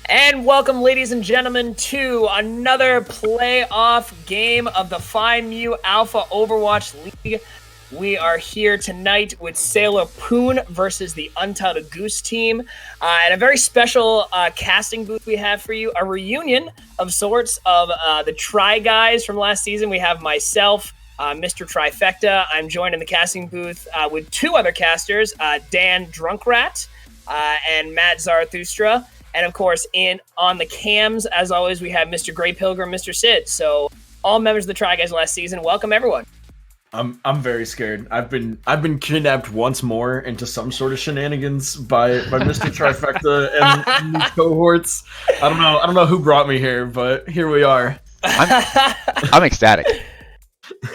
And welcome, ladies and gentlemen, to another playoff game of the Phi Mu Alpha Overwatch League. We are here tonight with SailorPoon versus the Untitled Goose team. And a very special casting booth we have for you, a reunion of sorts of the Try Guys from last season. We have myself, Mr. Trifecta. I'm joined in the casting booth with two other casters, Dan Drunkrat and Matt Zarathustra. And of course, on the cams, as always, we have Mr. Grey Pilgrim, Mr. Sid. So all members of the Try Guys last season, welcome everyone. I'm very scared. I've been kidnapped once more into some sort of shenanigans by Mr. Trifecta and these cohorts. I don't know who brought me here, but here we are. I'm ecstatic.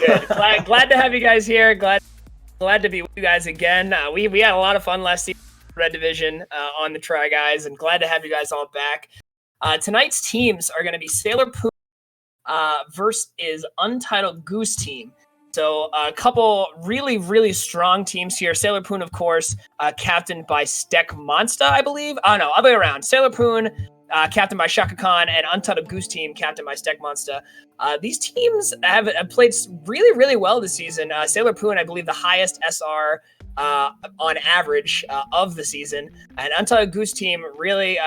Good. Glad to have you guys here. Glad to be with you guys again. We had a lot of fun last season. Red Division on the Try Guys, and glad to have you guys all back. Tonight's teams are going to be SailorPoon versus Untitled Goose team. So a couple really, really strong teams here. SailorPoon, of course, captained by Stek Monsta, I believe. Oh, no, other way around. SailorPoon, captained by Shaka Khan, and Untitled Goose team, captained by Stek Monsta. These teams have played really, really well this season. SailorPoon, I believe, the highest SR on average of the season, and Untitled Goose team really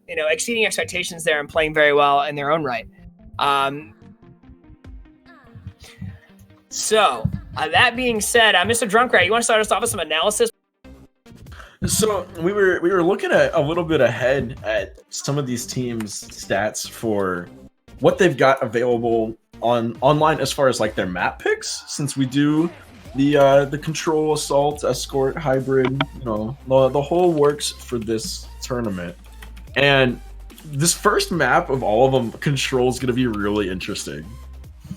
exceeding expectations there and playing very well in their own right. So that being said, Mr. Drunkrat, you want to start us off with some analysis? So we were looking at a little bit ahead at some of these teams' stats for what they've got available online as far as like their map picks, since we do the control, assault, escort, hybrid, the whole works for this tournament. And this first map of all of them, control, is going to be really interesting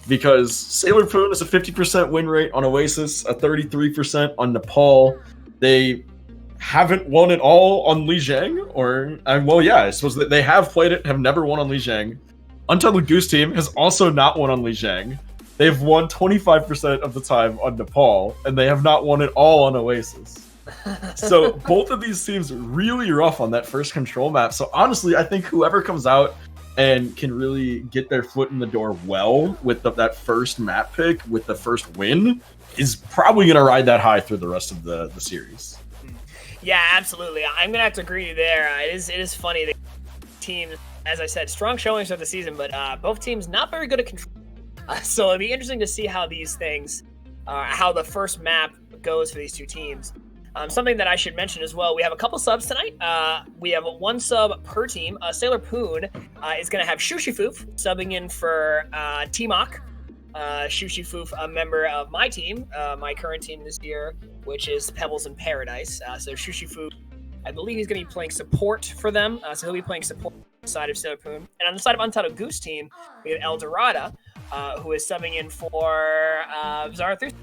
because SailorPoon is a 50% win rate on Oasis, a 33% on Nepal. They haven't won it all on Lijiang, I suppose that they have played it, have never won on Lijiang. Untitled Goose team has also not won on Lijiang. They've won 25% of the time on Nepal, and they have not won it all on Oasis. So both of these teams are really rough on that first control map. So honestly, I think whoever comes out and can really get their foot in the door well with that first map pick, with the first win, is probably going to ride that high through the rest of the series. Yeah, absolutely. I'm going to have to agree there. It is funny that teams, as I said, strong showings of the season, but both teams not very good at control. So it'll be interesting to see how these things, how the first map goes for these two teams. Something that I should mention as well, we have a couple subs tonight. We have one sub per team. SailorPoon is going to have Shushifoof subbing in for T-Mock. Shushifoof, a member of my team, my current team this year, which is Pebbles in Paradise. So Shushifoof, I believe he's going to be playing support for them. So he'll be playing support on the side of SailorPoon. And on the side of Untitled Goose team, we have Eldorado, who is subbing in for Zarathustra.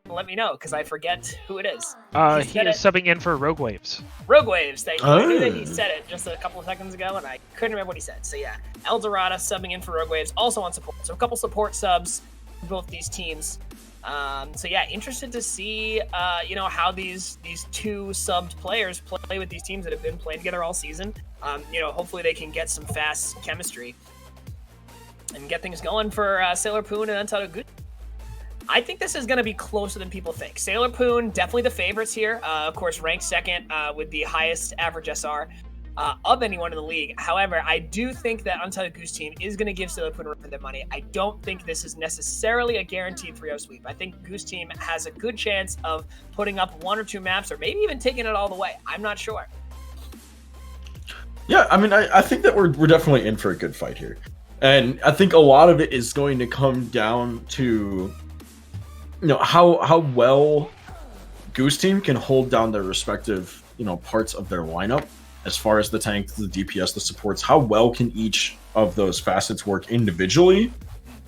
Let me know, because I forget who it is. He is subbing in for Rogue Waves. Rogue Waves, thank you. I knew that he said it just a couple of seconds ago, and I couldn't remember what he said. So yeah, Eldorado subbing in for Rogue Waves, also on support. So a couple support subs for both these teams. So yeah, interested to see how these two subbed players play with these teams that have been playing together all season. Hopefully they can get some fast chemistry and get things going for SailorPoon and Untitled Goose. I think this is going to be closer than people think. SailorPoon, definitely the favorites here. Of course, ranked second with the highest average SR of anyone in the league. However, I do think that Untitled Goose team is going to give SailorPoon a run for their money. I don't think this is necessarily a guaranteed 3-0 sweep. I think Goose team has a good chance of putting up one or two maps, or maybe even taking it all the way. I'm not sure. Yeah, I mean, I think that we're definitely in for a good fight here. And I think a lot of it is going to come down to how well Goose team can hold down their respective parts of their lineup, as far as the tank, the DPS, the supports. How well can each of those facets work individually?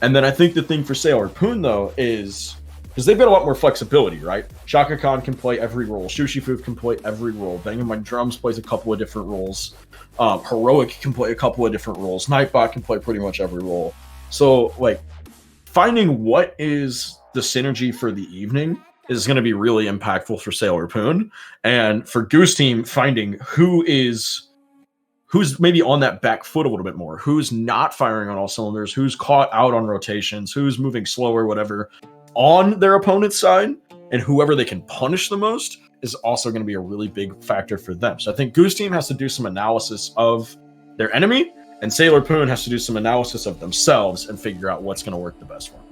And then I think the thing for SailorPoon though is because they've got a lot more flexibility, right? Shaka Khan can play every role, Shushifoof can play every role, Banging My Drums plays a couple of different roles, Heroic can play a couple of different roles, Nightbot can play pretty much every role. So like finding what is the synergy for the evening is going to be really impactful for SailorPoon, and for Goose team, finding who who's maybe on that back foot a little bit more, who's not firing on all cylinders, who's caught out on rotations, who's moving slower, whatever, on their opponent's side, and whoever they can punish the most is also going to be a really big factor for them. So I think Goose Team has to do some analysis of their enemy, and SailorPoon has to do some analysis of themselves and figure out what's going to work the best for them.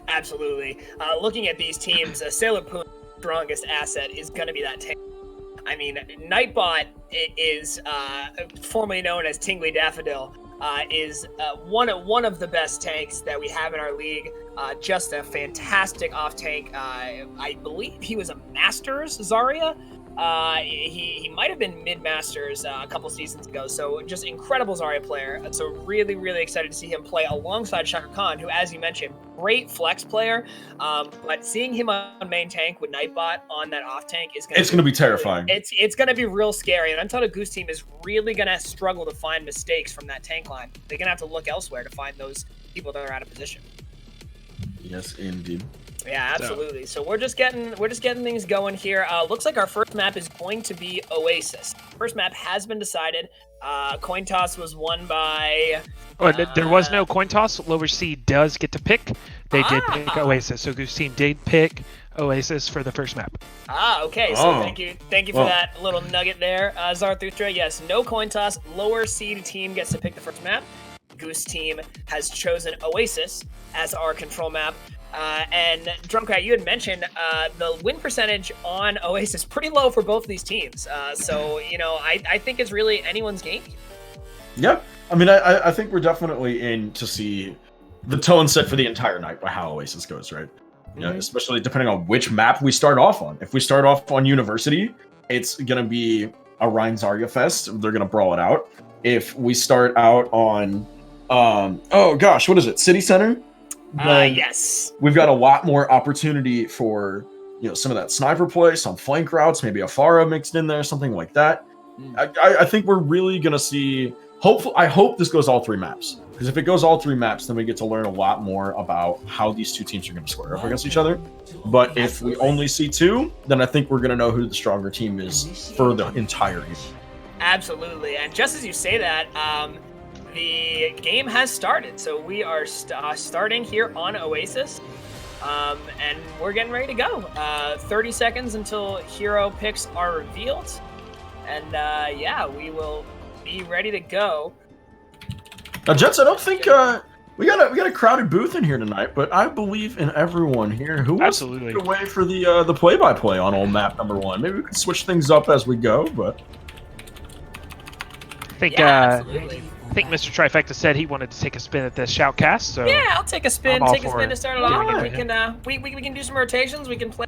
Absolutely. Looking at these teams, SailorPoon's strongest asset is going to be that tank. I mean, Nightbot is formerly known as Tingly Daffodil, is one of the best tanks that we have in our league. Just a fantastic off tank. I believe he was a Masters Zarya. He might have been mid-Masters a couple seasons ago, so just incredible Zarya player. So really, really excited to see him play alongside Shaka Khan, who, as you mentioned, great flex player. But seeing him on main tank with Nightbot on that off tank is going to be terrifying. It's going to be real scary, and Untitled Goose Team is really going to struggle to find mistakes from that tank line. They're going to have to look elsewhere to find those people that are out of position. Yes, indeed. Yeah, absolutely. So we're just getting things going here. Looks like our first map is going to be Oasis. First map has been decided. Coin toss was won by. There was no coin toss. Lower C does get to pick. They did pick Oasis, so Goose Team did pick Oasis for the first map. Okay. So thank you for that little nugget there, Zarathustra. Yes, no coin toss. Lower seed team gets to pick the first map. Goose Team has chosen Oasis as our control map. And Drumcat, you had mentioned the win percentage on Oasis pretty low for both of these teams. So, I think it's really anyone's game. Yeah. I mean, I think we're definitely in to see the tone set for the entire night by how Oasis goes, right? Mm-hmm. Especially depending on which map we start off on. If we start off on University, it's going to be a Rhine Zarya fest. They're going to brawl it out. If we start out on, what is it? City Center? Yes. We've got a lot more opportunity for, some of that sniper play, some flank routes, maybe a Pharah mixed in there, something like that. I think we're really going to see, I hope this goes all three maps. Because if it goes all three maps, then we get to learn a lot more about how these two teams are going to square up against each other. But if we only see two, then I think we're going to know who the stronger team is for the entire game. Absolutely. And just as you say that, the game has started, so we are starting here on Oasis, and we're getting ready to go. 30 seconds until hero picks are revealed, and we will be ready to go. Now, Jets, I don't think we got a crowded booth in here tonight, but I believe in everyone here. Who wants to get away for the play-by-play on old map number one? Maybe we can switch things up as we go, but I think Mr. Trifecta said he wanted to take a spin at this shoutcast. So yeah, I'll take a spin. To start it off. We can do some rotations. We can play.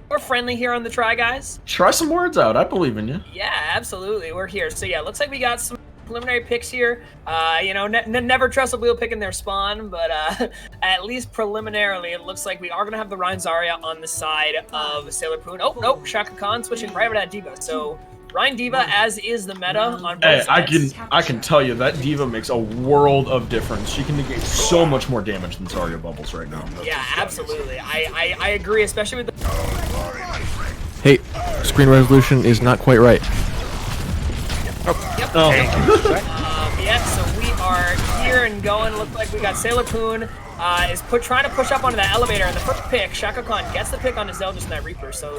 We're friendly here on the Try Guys. Try some words out. I believe in you. Yeah, absolutely. We're here. So yeah, looks like we got some preliminary picks here. Never trust a wheel pick in their spawn, but at least preliminarily, it looks like we are gonna have the Rhine Zarya on the side of SailorPoon. Oh no, Shaka Khan switching right over that Diva. So Rhine Diva, as is the meta on both sides. I can tell you that Diva makes a world of difference. She can negate so much more damage than Zarya Bubbles right now. Yeah, absolutely. I agree, especially with the... Hey, screen resolution is not quite right. So we are here and going. Looks like we got SailorPoon is trying to push up onto that elevator, and the first pick, Shaka Khan gets the pick on his Zelda and that Reaper. So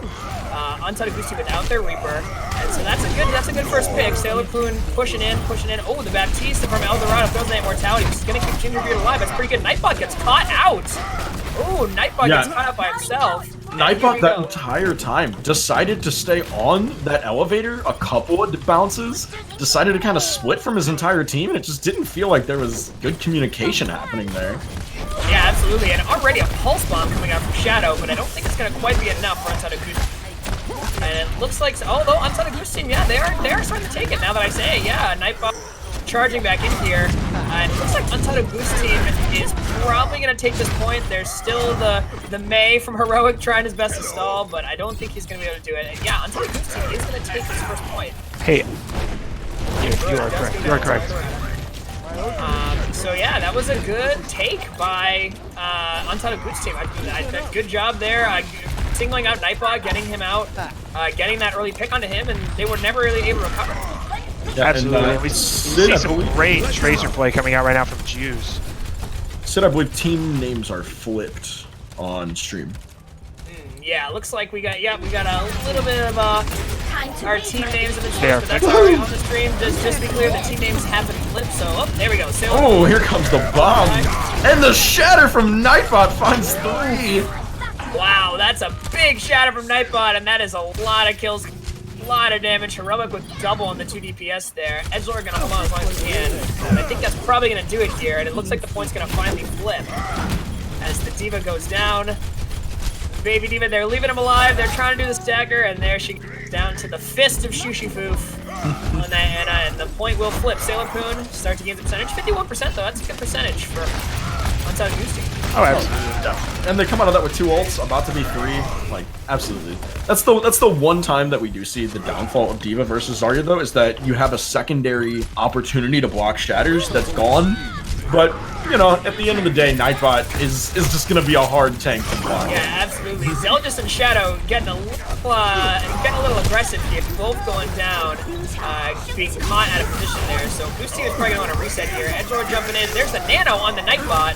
Untitled Goose Team without their Reaper, and so that's a good first pick. SailorPoon pushing in. Oh, the Baptista from Eldorado throws that immortality. He's gonna keep Gingerbeard alive. That's pretty good. Nightbot gets caught out. Oh, Nightbot gets caught out by himself. Nightbot that entire time decided to stay on that elevator a couple of bounces, decided to kind of split from his entire team, and it just didn't feel like there was good communication happening there. Yeah, absolutely, and already a Pulse Bomb coming out from Shadow, but I don't think it's going to quite be enough for Untitled Goose. And it looks like, although Untitled Goose Team, yeah, they are starting to take it now that I say it. Yeah, Nightbot charging back in here, and it looks like Untitled Goose Team is probably going to take this point. There's still the May from Heroic trying his best to stall, but I don't think he's going to be able to do it. And yeah, Untitled Goose Team is going to take this first point. Hey, you are correct. You are correct. So yeah, that was a good take by Untitled Goose Team. Good job there, singling out Nightbot, getting him out, getting that early pick onto him, and they were never really able to recover. Yeah, Absolutely. and, We Sid, see I some believe- great Tracer play coming out right now from Juice. Sid, I believe team names are flipped on stream. Yeah, looks like we got a little bit of our team names in the stream, They are but that's already on the stream. Just to be clear, the team names have been flipped. So, there we go. Oh, here comes the bomb, and the shatter from Nightbot finds 3. Wow, that's a big shatter from Nightbot, and that is a lot of kills, a lot of damage. Heroic with double on the 2 DPS there. Edgelord gonna hold on as long as he can. And I think that's probably gonna do it here, and it looks like the point's gonna finally flip as the D.Va goes down. Baby D.Va, they're leaving him alive. They're trying to do the stagger, and there she goes down to the fist of Shushifoof on that Anna, and the point will flip. SailorPoon starts to gain the percentage. 51% though, that's a good percentage for Untitled Goose team. Oh, absolutely. Yeah. And they come out of that with 2 ults, about to be 3. Like, absolutely. That's the one time that we do see the downfall of D.Va versus Zarya, though, is that you have a secondary opportunity to block shatters that's gone. But, you know, at the end of the day, Nightbot is just going to be a hard tank to block. Yeah, absolutely. Zeldris and Shadow getting a little aggressive here. Both going down, being caught out of position there. So Goose team is probably going to want to reset here. Edgelord jumping in. There's the Nano on the Nightbot.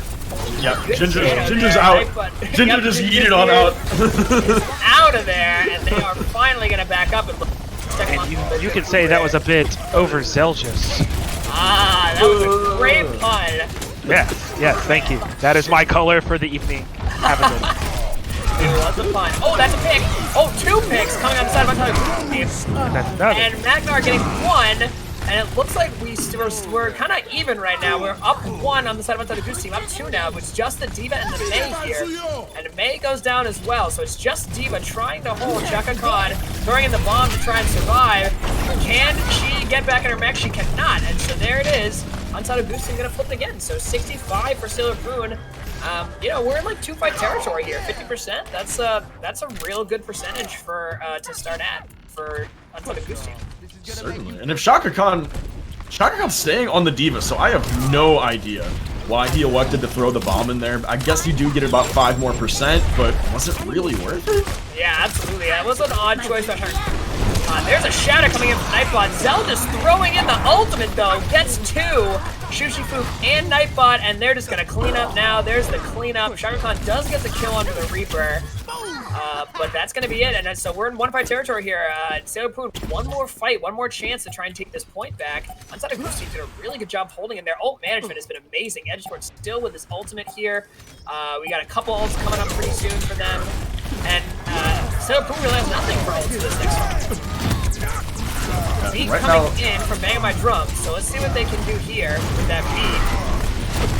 Yeah, Good Ginger's there, out. Nightbot. Ginger just yeeted on out. Out of there, and they are finally going to back up and look. And you could say that was a bit overzealous. Ah, that was a great pun. Yes, thank you. That is my color for the evening. Have a good Ooh, that's a pun. Oh, that's a pick. Oh, 2 picks coming on the side of my team. And that's another. And Magnar getting 1. And it looks like we're kind of even right now. We're up 1 on the side of Untitled Goose team, up 2 now. But it's just the D.Va and the Mei here. And the Mei goes down as well. So it's just D.Va trying to hold Chaka Khan, throwing in the bomb to try and survive. Can she get back in her mech? She cannot. And so there it is. Untitled Goose team gonna flip again. So 65 for SailorPoon. You know, we're in like 2-fight territory here. 50%. That's a real good percentage for to start at for Untitled Goose team. Certainly. And if Shaka Khan's staying on the D.Va, so I have no idea why he elected to throw the bomb in there. I guess you do get about 5% more, but was it really worth it? Yeah, absolutely. That was an odd choice by her. There's a shatter coming in from Nightbot. Zelda's throwing in the ultimate, though. Gets 2. Shushifoof and Nightbot, and they're just going to clean up now. There's the cleanup. Shaka Khan does get the kill onto the Reaper. But that's going to be it. And so we're in 1-fight territory here. SailorPoon, 1 more fight, 1 more chance to try and take this point back. Untitled Goose team did a really good job holding in there. Ult management has been amazing. Edgelord still with his ultimate here. We got a couple ults coming up pretty soon for them. And SailorPoon really has nothing for ults this next round. Beat Right coming now- in from Banging My Drum. So let's see what they can do here with that beat.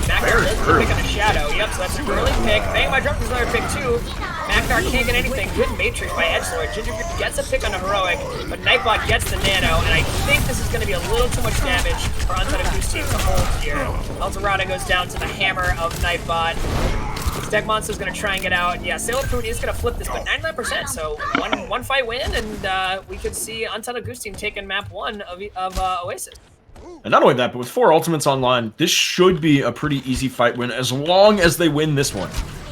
Magnar does pick on a shadow. Yep, so that's an early pick. Bang My Drum is another pick too. Magnar can't get anything. Good Matrix by Edgelord. Gingerbeard gets a pick on a Heroic, but Nightbot gets the Nano, and I think this is going to be a little too much damage for Untitled Goose team to hold here. Eldorado goes down to the hammer of Nightbot. Steg Monster's going to try and get out. Yeah, SailorPoon is going to flip this, but 99%, so one fight win, and we could see Untitled Goose team taking map 1 of Oasis. And not only that, but with 4 ultimates online, this should be a pretty easy fight win as long as they win this one.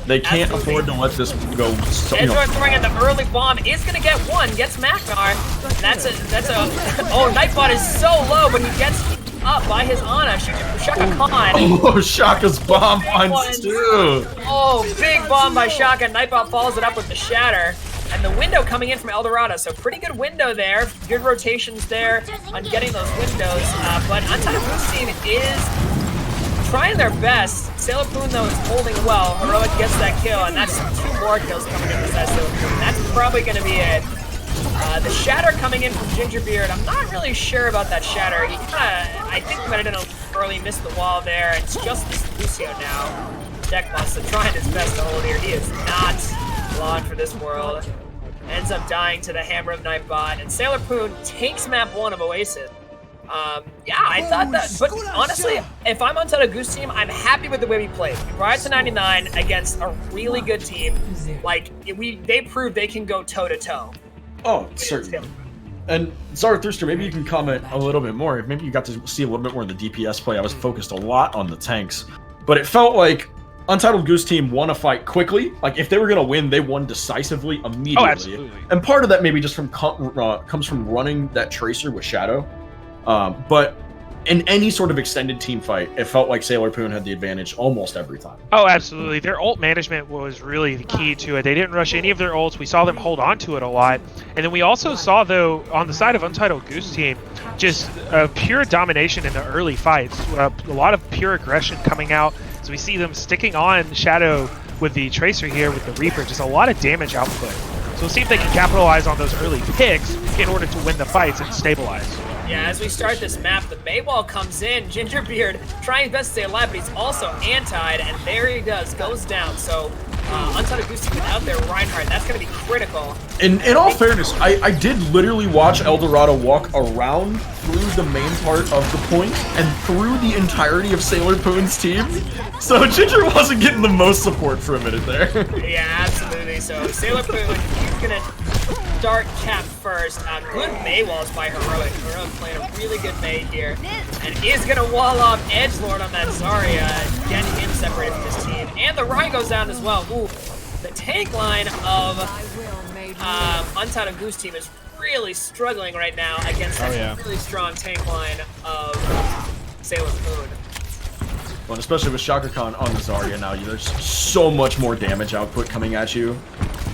They can't afford to let this go. Edgelord throwing in the early bomb is going to get 1, gets Magnar. That's a oh, Nightbot is so low, but he gets up by his Ana. Shaka Khan. Oh, Shaka's bomb finds 2. Oh, big bomb by Shaka. Nightbot follows it up with the shatter. And the window coming in from Eldorado, so pretty good window there. Good rotations there on getting those windows. But Untitled Goose team is trying their best. SailorPoon, though, is holding well. Heroic gets that kill, and that's 2 more kills coming in besides SailorPoon. That's probably going to be it. The shatter coming in from Gingerbeard, I'm not really sure about that shatter. He I think he might have done a early miss the wall there. It's just this Lucio now. Deckmonster trying his best to hold here. He is not long for this world. Ends up dying to the hammer of Nightbot, and SailorPoon takes map 1 of Oasis. Yeah, I thought that, but honestly, if I'm on Untitled Goose team, I'm happy with the way we played. We brought it to 99 against a really good team. Like, they proved they can go toe-to-toe. Oh, certainly. And Zarathustra, maybe you can comment a little bit more. Maybe you got to see a little bit more of the DPS play. I was focused a lot on the tanks, but it felt like Untitled Goose team won a fight quickly. Like, if they were going to win, they won decisively immediately. Oh, absolutely. And part of that maybe just comes from running that Tracer with Shadow. But in any sort of extended team fight, it felt like SailorPoon had the advantage almost every time. Oh, absolutely. Their ult management was really the key to it. They didn't rush any of their ults. We saw them hold on to it a lot. And then we also saw, though, on the side of Untitled Goose team, just pure domination in the early fights. A lot of pure aggression coming out. So we see them sticking on Shadow with the Tracer here with the Reaper. Just a lot of damage output. So we'll see if they can capitalize on those early picks in order to win the fights and stabilize. Yeah, as we start this map, the Maywall comes in. Gingerbeard trying his best to stay alive, but he's also antied, and there he goes down. So Untitled Goose without their Reinhardt, that's going to be critical. In all fairness, I did literally watch Eldorado walk around through the main part of the point and through the entirety of SailorPoon's team. So Ginger wasn't getting the most support for a minute there. Yeah, absolutely. So SailorPoon, he's going to start cap first. Good Maywalls by Heroic. Heroic playing a really good May here. And is going to wall off Edgelord on that Zarya, getting him separated from his team. And the Ryan goes down as well. Ooh, the tank line of Untitled Goose team is really struggling right now against a really strong tank line of SailorPoon. Well, especially with Shaka Khan on the Zarya now, there's so much more damage output coming at you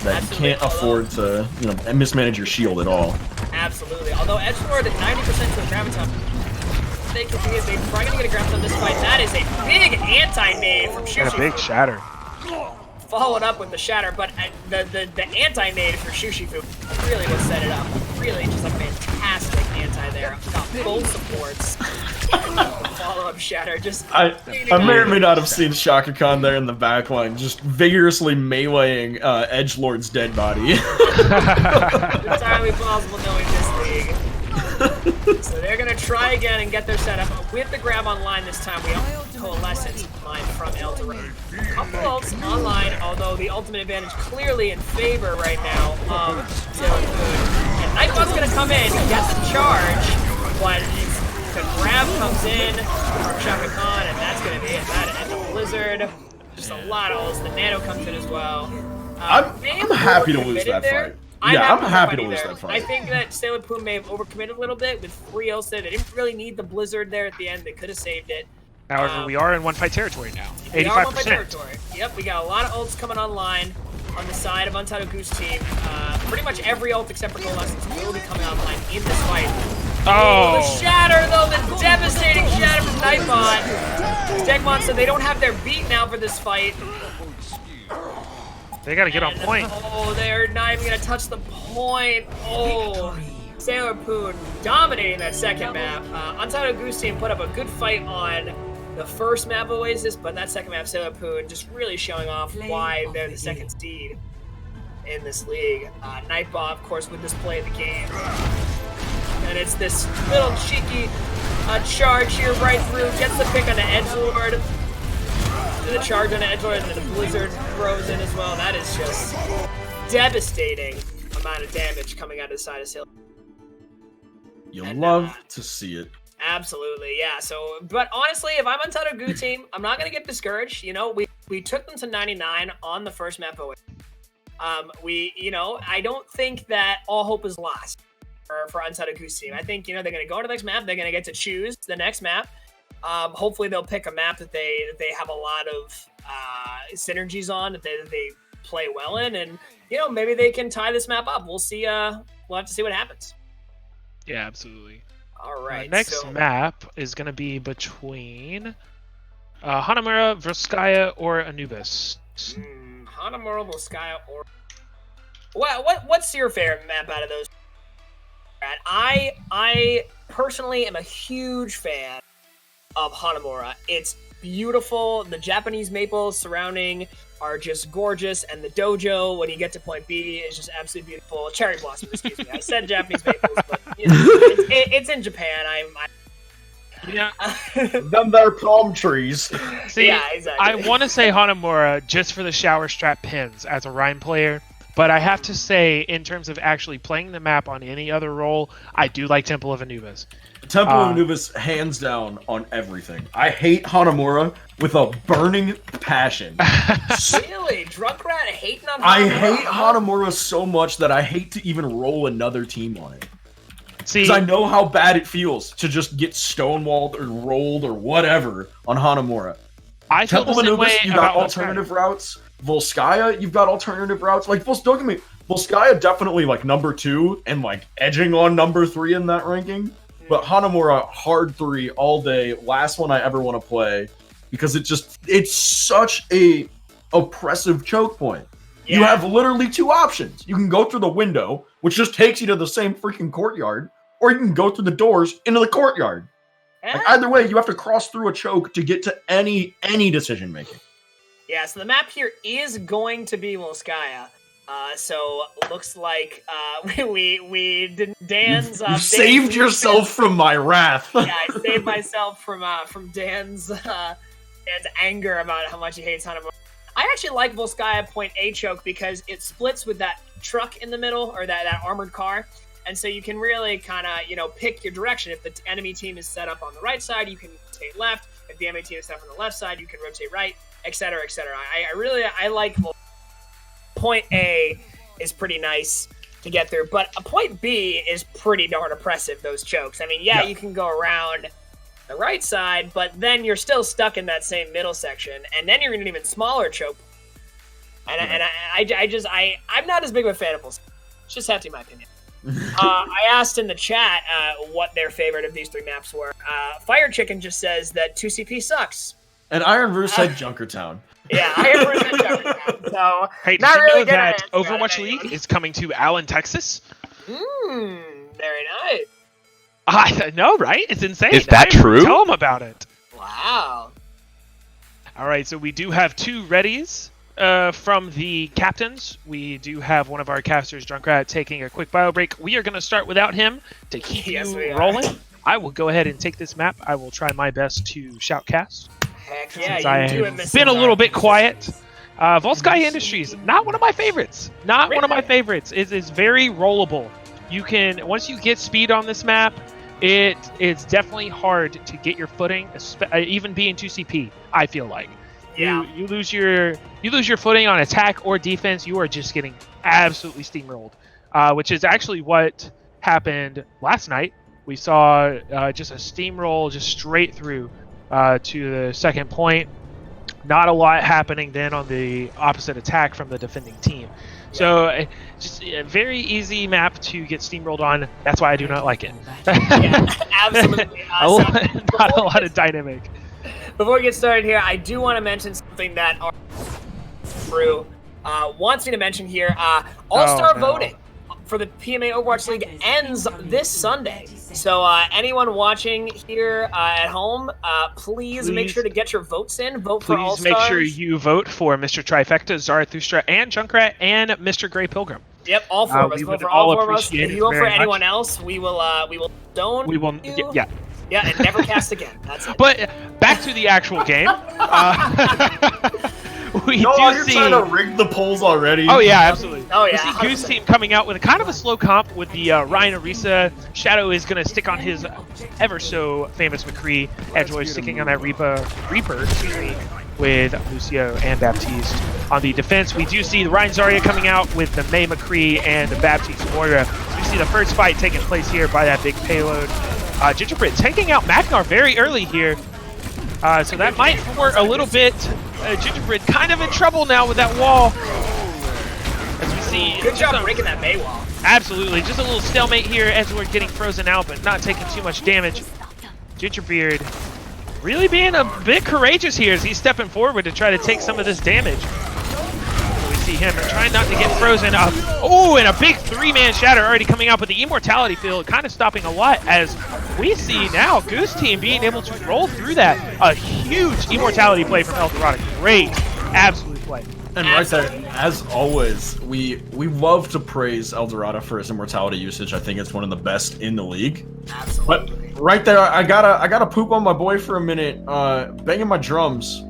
that you can't afford to, mismanage your shield at all. Absolutely. Although Edgelord at 90% to a Graviton, they're probably gonna get a Graviton this fight. That is a big anti-nade from Shushi. And a big shatter. Followed up with the shatter, but the anti-nade for Shushifu really will set it up. Really just a fantastic anti there. Got full supports. Follow-up shatter. Just I may or may not have seen Shaka Khan there in the backline, just vigorously meleeing Edgelord's dead body. Entirely plausible knowing this league. So they're gonna try again and get their setup with the grab online this time. We have Coalescence line from Eldorado. A couple ults online, although the ultimate advantage clearly in favor right now of SailorPoon. And Nightbot's gonna come in, gets the charge, but the grab comes in from Shaka Khan, and that's gonna be it. That and the Blizzard. Just a lot of ults. The Nano comes in as well. I'm happy to lose that fight. I'm happy to lose that fight. I think that SailorPoon may have overcommitted a little bit with 3 ults there. They didn't really need the Blizzard there at the end. They could have saved it. However, we are in one fight territory now. 85%. We are one fight territory. Yep, we got a lot of ults coming online on the side of Untitled Goose team. Pretty much every ult except for Coalescence will be coming online in this fight. Oh! The shatter, though, the devastating shatter from Nightbot. Stegmon said they don't have their beat now for this fight. They gotta get on point. Oh, they're not even gonna touch the point. Oh, SailorPoon dominating that second map. Untitled Goose team put up a good fight on the first map of Oasis, but that second map, SailorPoon, just really showing off why they're the second seed in this league. Nightbot, of course, with this play of the game. And it's this little cheeky charge here right through, gets the pick on the Edgelord. The charge on the Edgelord, and then the Blizzard throws in as well. That is just devastating amount of damage coming out of the side of Sailor. You'll love to see it. Absolutely, yeah. So, but honestly, if I'm Untitled Goose team, I'm not gonna get discouraged. We took them to 99 on the first map away. I don't think that all hope is lost for Untitled Goose team. I think they're gonna go to the next map. They're gonna get to choose the next map. Hopefully they'll pick a map that they have a lot of synergies on, that they play well in, and maybe they can tie this map up. We'll see. We'll have to see what happens. Yeah, absolutely. All right. Next map is going to be between Hanamura, Volskaya, or Anubis. Hanamura, Volskaya, or what's your favorite map out of those? I personally am a huge fan of Hanamura. It's beautiful. The Japanese maples surrounding are just gorgeous, and the dojo when you get to point B is just absolutely beautiful. Cherry blossom, excuse me. I said Japanese maples, but it's in Japan. Then there are palm trees. See, yeah, exactly. I want to say Hanamura just for the shower strap pins as a Rhine player, but I have to say, in terms of actually playing the map on any other role, I do like Temple of Anubis. Temple of Anubis, hands down, on everything. I hate Hanamura with a burning passion. Really? Drunkrat hating on Hanamura? I hate Hanamura so much that I hate to even roll another team on it. See, Because I know how bad it feels to just get stonewalled or rolled or whatever on Hanamura. I feel the Temple same way Anubis, you've about got alternative routes. Volskaya, you've got alternative routes. Like, don't get me, Volskaya definitely like number 2 and like edging on number 3 in that ranking. But Hanamura, hard 3 all day. Last one I ever want to play because it's such a oppressive choke point. Yeah. You have literally 2 options. You can go through the window, which just takes you to the same freaking courtyard, or you can go through the doors into the courtyard. Yeah. Like, either way, you have to cross through a choke to get to any decision making. Yeah, so the map here is going to be Volskaya. So looks like we did Dan's. You saved yourself from my wrath. Yeah, I saved myself from Dan's anger about how much he hates Hanamura. I actually like Volskaya point A choke because it splits with that truck in the middle, or that armored car. And so you can really kind of, pick your direction. If the enemy team is set up on the right side, you can rotate left. If the enemy team is set up on the left side, you can rotate right, etc., etc. I like point A is pretty nice to get through, but a point B is pretty darn oppressive, those chokes. I mean, yeah, you can go around the right side, but then you're still stuck in that same middle section, and then you're in an even smaller choke. And I'm not as big of a fan of Volskaya. It's just have to be my opinion. I asked in the chat what their favorite of these 3 maps were. Fire Chicken just says that 2CP sucks. And Iron Verse said Junkertown. Yeah, Iron Verse said Junkertown. So, hey, did not you really know that gonna Overwatch League is coming to Allen, Texas? Very nice. I know, right? It's insane. Is that true? Tell them about it. Wow. All right, so we do have 2 readies from the captains. We do have one of our casters, Junkrat, taking a quick bio break. We are going to start without him to keep you rolling. I will go ahead and take this map. I will try my best to shoutcast. Heck yeah, Since you I do it, have Mr. been a little Mark. bit quiet. Volskaya Industries, not one of my favorites. Not one of my favorites. It's very rollable. You can, once you get speed on this map, it's definitely hard to get your footing, even being 2CP, I feel like. Yeah. You lose your footing on attack or defense, you are just getting absolutely steamrolled, which is actually what happened last night. We saw just a steamroll just straight through to the second point. Not a lot happening then on the opposite attack from the defending team. So just a very easy map to get steamrolled on. That's why I do not like it. Yeah, absolutely. Not a lot of dynamic. Before we get started here, I do want to mention something that our crew wants me to mention here. All-Star voting for the PMA Overwatch League ends this Sunday. So anyone watching here at home, please make sure to get your votes in. Vote for All-Stars. Please make sure you vote for Mr. Trifecta, Zarathustra, and Junkrat, and Mr. Grey Pilgrim. Yep, all 4 of us. Vote for all 4 of us. If you vote for anyone else, we will stone you. Yeah. Yeah, and never cast again. That's it. But back to the actual game. You're trying to rig the polls already. Oh yeah, absolutely. Oh yeah. We see Goose team coming out with a kind of a slow comp with the Ryan Arisa. Shadow is going to stick on his ever so famous McCree. Edgewood sticking on that Reaper, with Lucio and Baptiste. On the defense, we do see the Ryan Zarya coming out with the May McCree and the Baptiste Moira. We see the first fight taking place here by that big payload. Gingerbread taking out Magnar very early here. So that might thwart a little bit. Gingerbread kind of in trouble now with that wall. As we see. Good job breaking that May wall. Absolutely. Just a little stalemate here. Edgewood getting frozen out, but not taking too much damage. Gingerbeard really being a bit courageous here as he's stepping forward to try to take some of this damage. So we see him trying not to get frozen up. Oh, and a big 3-man shatter already coming out, but the immortality field kind of stopping a lot as we see now Goose team being able to roll through that. A huge immortality play from Eldorado. Great, absolute play. And right there, as always, we love to praise Eldorado for his immortality usage. I think it's one of the best in the league. Absolutely. But right there, I gotta poop on my boy for a minute. Banging my drums.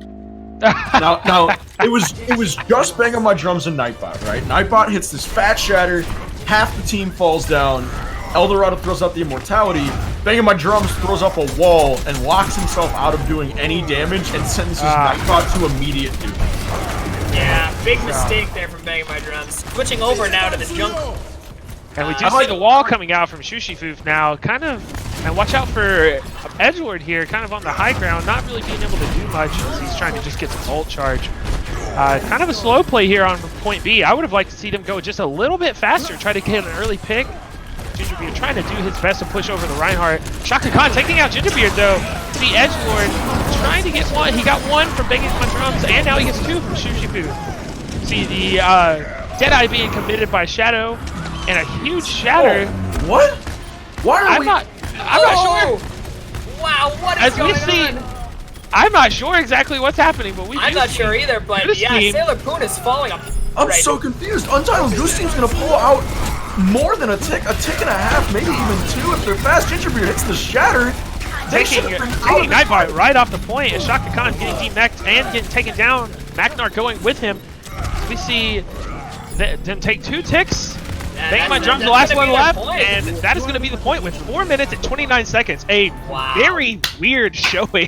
now it was just banging my drums in Nightbot, right? Nightbot hits this fat shatter, half the team falls down. Eldorado throws out the immortality. Banging my drums throws up a wall and locks himself out of doing any damage and sentences Nightbot to immediate duty. Yeah, big mistake there from Banging My Drums. Switching over now to the jungle. And we do see the wall coming out from Shushifoof now, kind of, and watch out for Edgelord here, kind of on the high ground, not really being able to do much as he's trying to just get some ult charge. Kind of a slow play here on point B. I would have liked to see them go just a little bit faster, try to get an early pick. Gingerbeard trying to do his best to push over the Reinhardt. Shaka Khan taking out Gingerbeard though. See Edgelord trying to get one. He got one from Banging My Drums, and now he gets two from Shushifoof. See the Deadeye being committed by Shadow. And a huge shatter. Oh, what? Why are I'm not sure. Wow, what is going on? I'm not sure exactly what's happening, but I'm not sure either, but yeah, SailorPoon is falling up. I'm so confused. Untitled Goose Team's gonna pull out more than a tick and a half, maybe even two if they're fast. Gingerbeard hits the shatter. Taking Nightbot right off the point, and Shaka Khan getting demeched and getting taken down. Magnar going with him. We see them take two ticks. Bang My Drums, the last one left, and that is going to be the point with 4 minutes and 29 seconds. A very weird showing.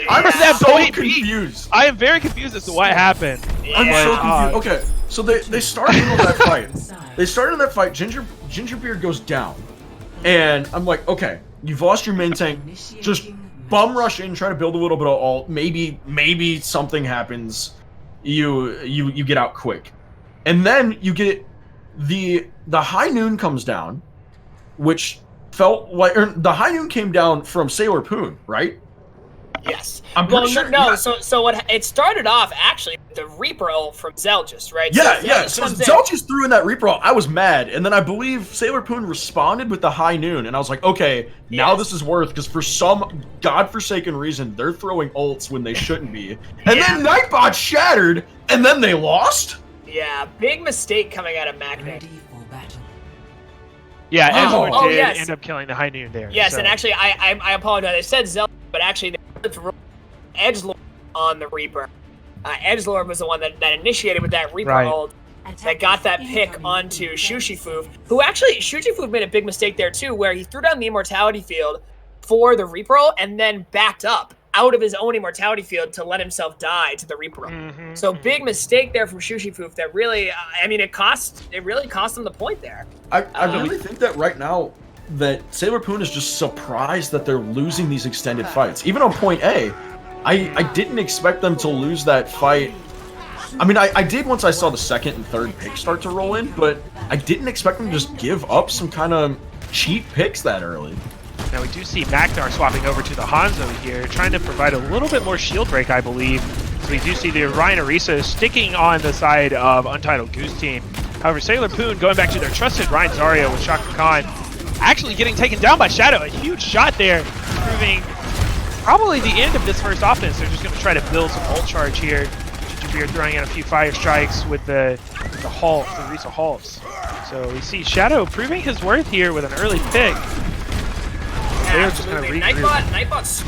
I'm so confused. I am very confused as to what happened. I'm so confused. Okay, so they started in that fight. They started in that fight. Gingerbeard goes down, and I'm like, okay, you've lost your main tank. Just bum rush in, try to build a little bit of ult. Maybe something happens. You get out quick, and then you get the high noon comes down, which felt like the high noon came down from SailorPoon, right? Yes. I'm pretty sure. No. Yeah. So what it started off actually with the Reaper ult from Zelgis, right? Yeah. So Zelgis threw in that Reaper ult. I was mad, and then I believe SailorPoon responded with the high noon, and I was like, okay, now this is worth, because for some godforsaken reason they're throwing ults when they shouldn't be, and then Nightbot shattered, and then they lost. Yeah, big mistake coming out of Magnet. Yeah, Edgelord did end up killing the high noon there. Yes, so. And actually, I apologize. I said Zelda, but actually, they rolled Edgelord on the Reaper. Edgelord was the one that initiated with that Reaper ult that got that pick onto Shushifoof, who actually, Shushifoof made a big mistake there too, where he threw down the Immortality Field for the Reaper ult and then backed up out of his own Immortality Field to let himself die to the Reaper ult. So big mistake there from Shushifoof that really, I mean, it really cost him the point there. I really think that right now that SailorPoon is just surprised that they're losing these extended fights. Even on point A, I didn't expect them to lose that fight. I mean, I did once I saw the second and third pick start to roll in, but I didn't expect them to just give up some kind of cheap picks that early. Now we do see Magnar swapping over to the Hanzo here, trying to provide a little bit more shield break, I believe. So we do see the Orion Orisa sticking on the side of Untitled Goose Team. However, SailorPoon going back to their trusted Ryan Zarya with Shaka Khan, actually getting taken down by Shadow. A huge shot there, proving probably the end of this first offense. They're just going to try to build some ult charge here. Gingerbeard throwing out a few fire strikes with the halt, the Orisa halts. So we see Shadow proving his worth here with an early pick. Absolutely. Nightbot's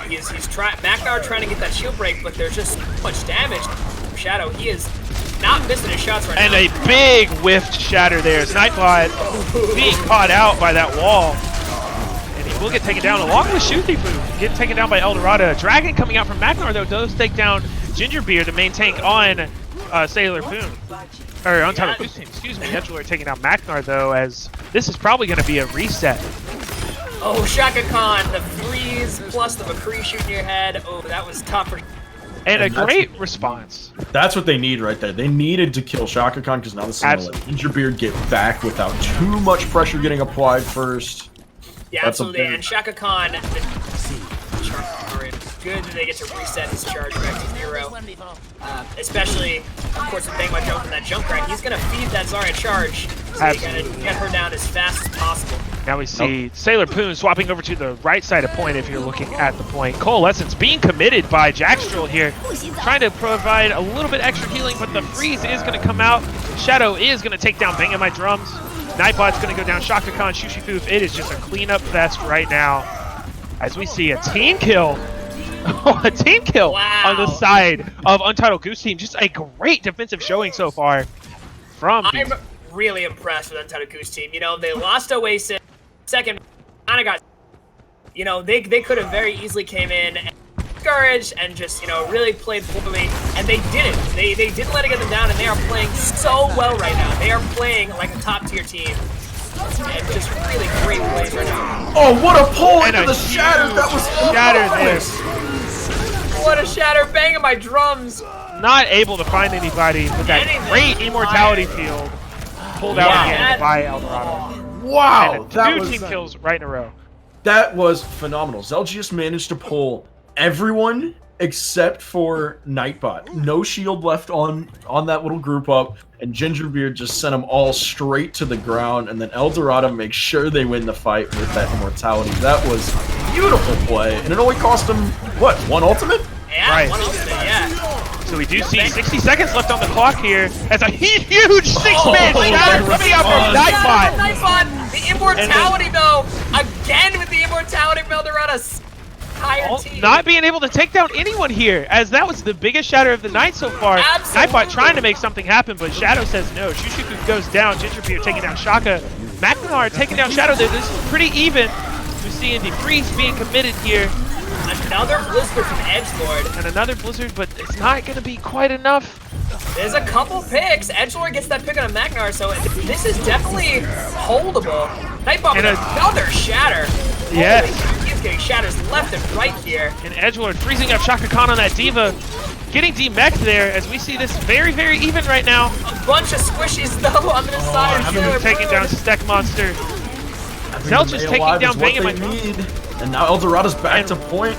he's trying. Magnar trying to get that shield break, but there's just so much damage from Shadow. He is not missing his shots right now. And a big whiffed shatter there. Nightbot being caught out by that wall. And he will get taken down along with Shushifoof. Getting taken down by Eldorado. Dragon coming out from Magnar though does take down Gingerbeard, the main tank on SailorPoon. Or Untitled Goose Team, excuse me. Edgelord taking out Magnar though, as this is probably going to be a reset. Oh, Shaka Khan, the freeze plus the McCree shooting your head. Oh, that was tough. And a great response. That's what they need right there. They needed to kill Shaka Khan because now this is going to let Gingerbeard get back without too much pressure getting applied first. Yeah, absolutely. And Shaka Khan, good that they get to reset his charge back to 0. Especially, of course, with Bang My Drums from that jump right. He's going to feed that Zarya charge, so you got to get her down as fast as possible. Now we see SailorPoon swapping over to the right side of point if you're looking at the point. Coalescence being committed by Jackstrol here, trying to provide a little bit extra healing, but the freeze is going to come out. Shadow is going to take down Bang My Drums. Nightbot's going to go down Shaka Khan, Shushifoof. It is just a cleanup fest right now as we see a team kill. A team kill on the side of Untitled Goose Team. Just a great defensive showing so far from I'm really impressed with Untitled Goose Team. You know, they lost Oasis. Second, kind of got, you know, they could have very easily came in and discouraged and just, really played poorly. And they didn't. They didn't let it get them down, and they are playing so well right now. They are playing like a top-tier team. And just really great plays right now. Oh, what a pull And into a the shatter! That was shatter there. What a shatter, banging my drums. Not able to find anybody with that great immortality field pulled out again by Eldorado. Wow, And that two was team kills right in a row. that was phenomenal. Zelgius managed to pull everyone except for Nightbot. No shield left on that little group up, and Gingerbeard just sent them all straight to the ground, and then Eldorado makes sure they win the fight with that immortality. That was a beautiful play, and it only cost them, what, one ultimate? Yeah, Right. one ultimate, yeah. So we do see 60 seconds left on the clock here as a huge six-man shatter coming out from Nightbot. Nightbot! The immortality, though! Again with the immortality of Eldorado's entire team. Not being able to take down anyone here, as that was the biggest shatter of the night so far. Absolutely. Nightbot trying to make something happen, but Shadow says no. Shushiku goes down. Gingerbeard taking down Shaka. McNamara taking down Shadow. This is pretty even. We're seeing the freeze being committed here. Another Blizzard from Edgelord. And another Blizzard, but it's not going to be quite enough. There's a couple picks. Edgelord gets that pick on a Magnar, so this is definitely holdable. Nightbot with another shatter. Yes. Holy, he's getting shatters left and right here. And Edgelord freezing up Shaka Khan on that Diva. Getting demeched there as we see this very, very even right now. A bunch of squishies, though, on the side. Sailor taking down Steck Monster. Zelch taking down Bang in my need. And now Eldorado's back to point.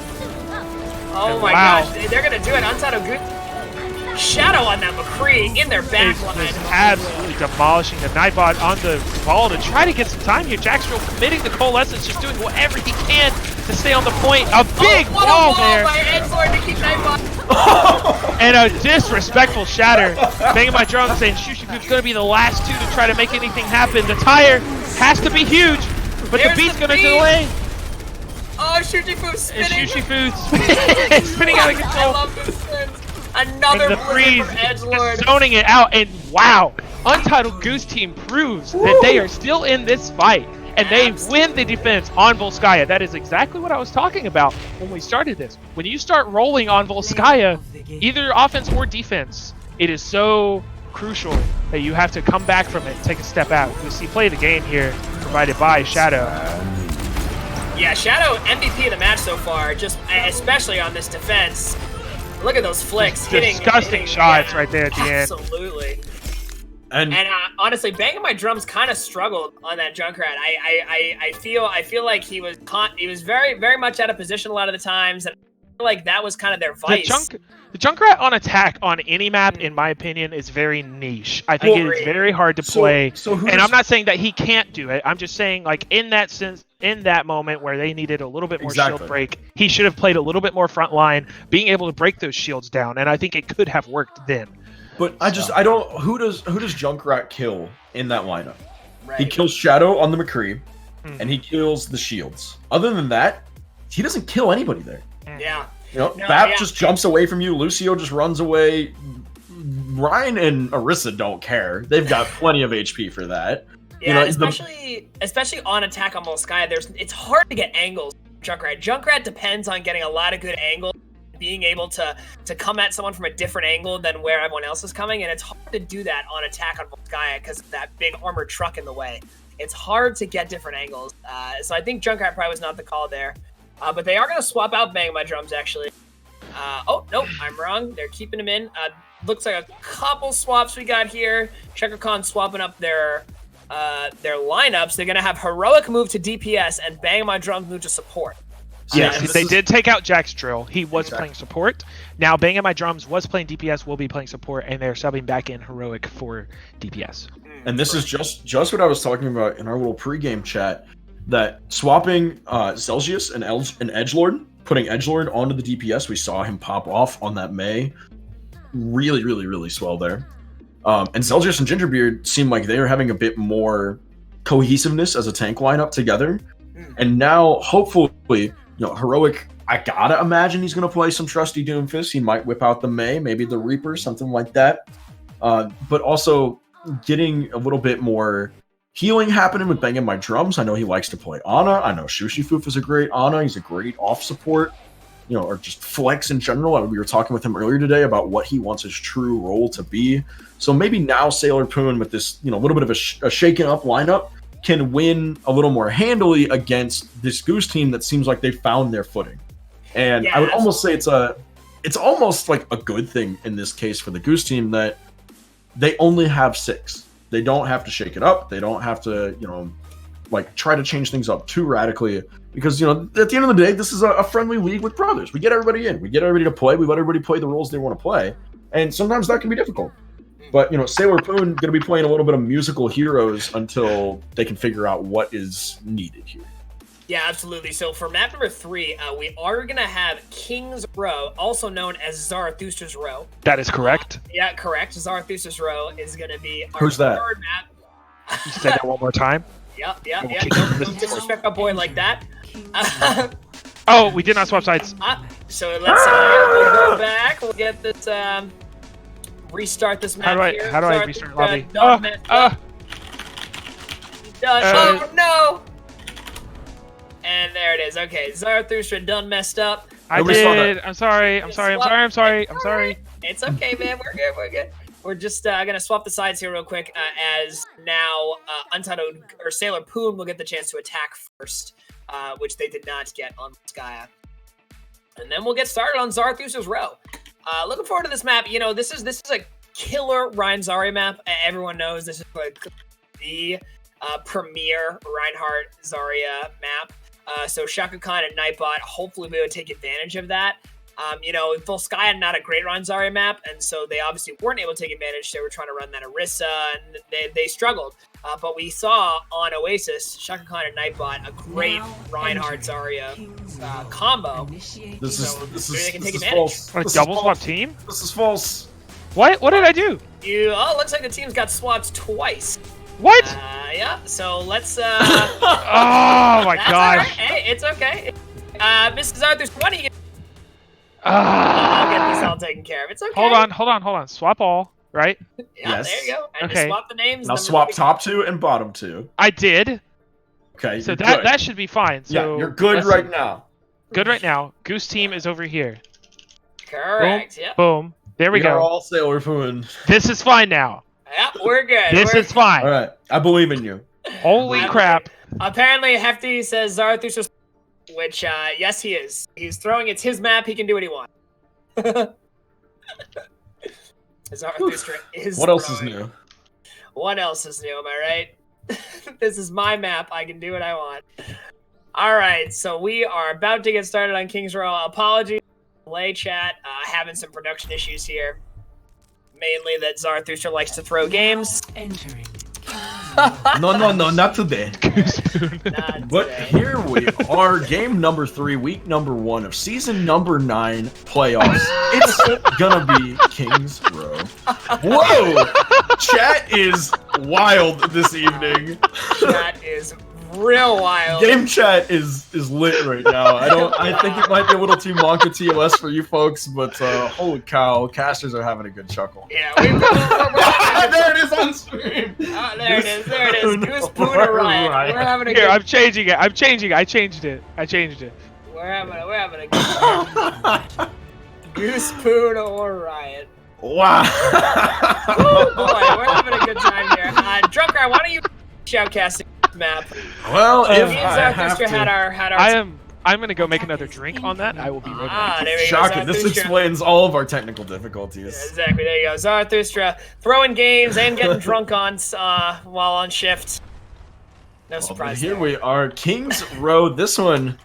Oh my gosh, they're gonna do it. Untitled Goose. Shadow on that McCree in their back line. Just absolutely demolishing the Nightbot on the ball to try to get some time here. Jackstrel committing to Coalescence, just doing whatever he can to stay on the point. A big wall there. By Edgelord to keep Nightbot. And a disrespectful shatter. Banging my drum saying Shushiku's going to be the last two to try to make anything happen. The tire has to be huge, but the beat's going to delay. Oh, Shushifu spinning. And Shushifu spinning out of control. I love those spins. Another the freeze, from Edgelord. zoning it out, and wow, Untitled Goose Team proves that they are still in this fight, and they win the defense on Volskaya. That is exactly what I was talking about when we started this. When you start rolling on Volskaya, either offense or defense, it is so crucial that you have to come back from it, take a step out. We see play of the game here, provided by Shadow. Yeah, Shadow MVP of the match so far, just especially on this defense. Look at those flicks, disgusting shots right there at the end. Absolutely. And honestly, banging my drums kind of struggled on that Junkrat. I feel like he was very much out of position a lot of the times, and I feel like that was kind of their vice. The Junkrat on attack on any map, in my opinion, is very niche. I think it is very hard to play. And I'm not saying that he can't do it. I'm just saying, like, in that sense, in that moment where they needed a little bit more shield break, he should have played a little bit more front line, being able to break those shields down, and I think it could have worked then. But I don't. Who does Junkrat kill in that lineup? Right. He kills Shadow on the McCree, and he kills the shields. Other than that, he doesn't kill anybody there. Yeah. You know, Bap just jumps away from you. Lucio just runs away. Ryan and Orisa don't care. They've got plenty of HP for that. Yeah, especially on attack on Volskaya, it's hard to get angles. Junkrat. Junkrat depends on getting a lot of good angles, being able to come at someone from a different angle than where everyone else is coming, and it's hard to do that on attack on Volskaya because of that big armored truck in the way. It's hard to get different angles. So I think Junkrat probably was not the call there. But they are going to swap out Bang My Drums, actually. Oh, nope, I'm wrong. They're keeping him in. Looks like a couple swaps we got here. CheckerCon swapping up their lineups. They're going to have Heroic move to DPS and Bang My Drums move to support. Yes, they did take out Jack's Drill. He was playing support. Now Bang My Drums was playing DPS, will be playing support, and they're subbing back in Heroic for DPS. And this is just what I was talking about in our little pregame chat. That swapping Celsius and Edgelord, putting Edgelord onto the DPS, we saw him pop off on that May. Really swell there. And Celsius and Gingerbeard seem like they are having a bit more cohesiveness as a tank lineup together. And now, hopefully, Heroic, I gotta imagine he's going to play some trusty Doomfist. He might whip out the May, maybe the Reaper, something like that. But also getting a little bit more healing happening with Banging My Drums. I know he likes to play Ana. I know Shushifoof is a great Ana. He's a great off support. or just flex in general. We were talking with him earlier today about what he wants his true role to be. So maybe now SailorPoon with this, little bit of a shaken up lineup can win a little more handily against this Goose team that seems like they found their footing. And I would almost say it's almost like a good thing in this case for the Goose team that they only have 6. They don't have to shake it up. They don't have to, try to change things up too radically because, at the end of the day, this is a friendly league with brothers. We get everybody in. We get everybody to play. We let everybody play the roles they want to play. And sometimes that can be difficult. But, SailorPoon going to be playing a little bit of musical heroes until they can figure out what is needed here. Yeah, absolutely. So for map number 3, we are going to have King's Row, also known as Zarathustra's Row. That is correct. Yeah, correct. Zarathustra's Row is going to be our Who's that? third map. You say that one more time. Yep. Don't disrespect my boy like that. Oh, we did not swap sides. So let's we'll go back. We'll get this restart this map here. How do I restart lobby? Done. Oh no! And there it is. Okay, Zarathustra done messed up. I did. I'm sorry. I'm sorry. It's okay, man. We're good. We're just gonna swap the sides here real quick, as now Untitled or SailorPoon will get the chance to attack first, which they did not get on Skya. And then we'll get started on Zarathustra's Row. Looking forward to this map. This is a killer Rein Zarya map. Everyone knows this is like the premier Reinhardt Zarya map. So Shaka Khan and Nightbot hopefully we would take advantage of that. Volskaya not a great Rein Zarya map, and so they obviously weren't able to take advantage. They were trying to run that Orisa, and they struggled. But we saw on Oasis, Shaka Khan and Nightbot, a great Reinhardt Zarya combo. This is false. A double swap team? This is false. What did I do? It looks like the team's got swapped twice. What? Yeah, so let's... oh my gosh. Right. Hey, it's okay. Mrs. Arthur, why don't you get... I'll get this all taken care of. It's okay. Hold on. Swap all, right? Yeah, yes. There you go. And okay. just swap the names. Now swap top 2 and bottom 2. I did. Okay, so that should be fine. So yeah, you're good right now. Good right now. Goose team is over here. Correct, yeah. Boom. There we go. We're all SailorPoon. This is fine now. Yeah, we're good. This is fine. All right, I believe in you. Holy crap. Apparently, Hefty says Zarathustra, which, yes, he is. He's throwing, it's his map, he can do what he wants. Zarathustra is What else is new? What else is new, am I right? This is my map, I can do what I want. Alright, so we are about to get started on King's Row. Apologies for the delay, chat. Having some production issues here. Mainly that Zarathustra likes to throw games. No, not today. But here we are, game number 3, week number 1 of season number 9 playoffs. It's gonna be King's Row. Whoa! Chat is wild this evening. Chat is real wild. Game chat is lit right now. I think it might be a little too Monka TOS for you folks, but holy cow, casters are having a good chuckle. Yeah, there it is on stream. There it is. Goose, Poon, or Riot. We're having a Here, good... I'm changing it. I changed it. We're having a good time. Goose, Poon, or Riot. Wow. Oh boy, we're having a good time here. Drunker, why don't you shoutcasting map? Well, if me I have to, had our I'm gonna go make another drink on that. I will be right back. There we shocking. go. This explains all of our technical difficulties. Yeah, exactly. There you go. Zarathustra throwing games and getting drunk on while on shift. No surprise. Here we are, King's Row. This one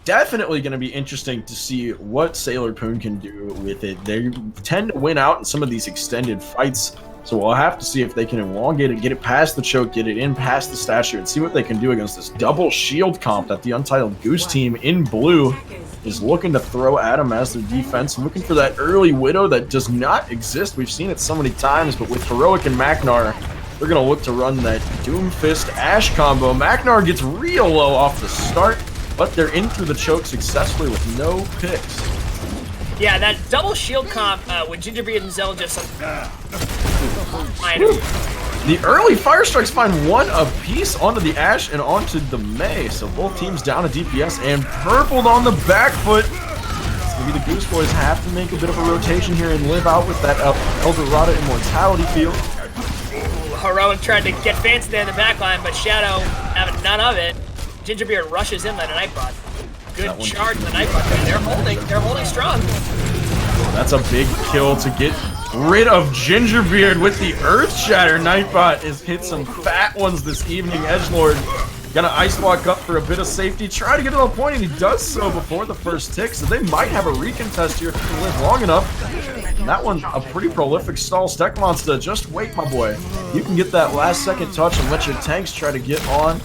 definitely going to be interesting to see what SailorPoon can do with it. They tend to win out in some of these extended fights, so we'll have to see if they can elongate it, get it past the choke, get it in past the statue, and see what they can do against this double shield comp that the Untitled Goose team in blue is looking to throw at them as their defense, looking for that early Widow that does not exist. We've seen it so many times, but with Heroic and Maknar, they're going to look to run that Doomfist Ashe combo. Maknar gets real low off the start, but they're in through the choke successfully with no picks. Yeah, that double shield comp with Gingerbeard and Zell just... The early fire strikes find one apiece onto the Ashe and onto the Mei, so both teams down a DPS and purpled on the back foot. Maybe the Goose Boys have to make a bit of a rotation here and live out with that Eldorado Immortality field. Heroic tried to get fancy there in the back line, but Shadow having none of it. Gingerbeard rushes in like a Nightbot. Good charge in the Nightbot there. They're holding strong. That's a big kill to get rid of Gingerbeard with the Earth Shatter. Nightbot has hit some fat ones this evening. Edgelord gonna Ice Walk up for a bit of safety. Try to get to the point, and he does so before the first tick, so they might have a recontest here if he can live long enough. And that one, a pretty prolific stall. Steck Monster, just wait, my boy. You can get that last second touch and let your tanks try to get on.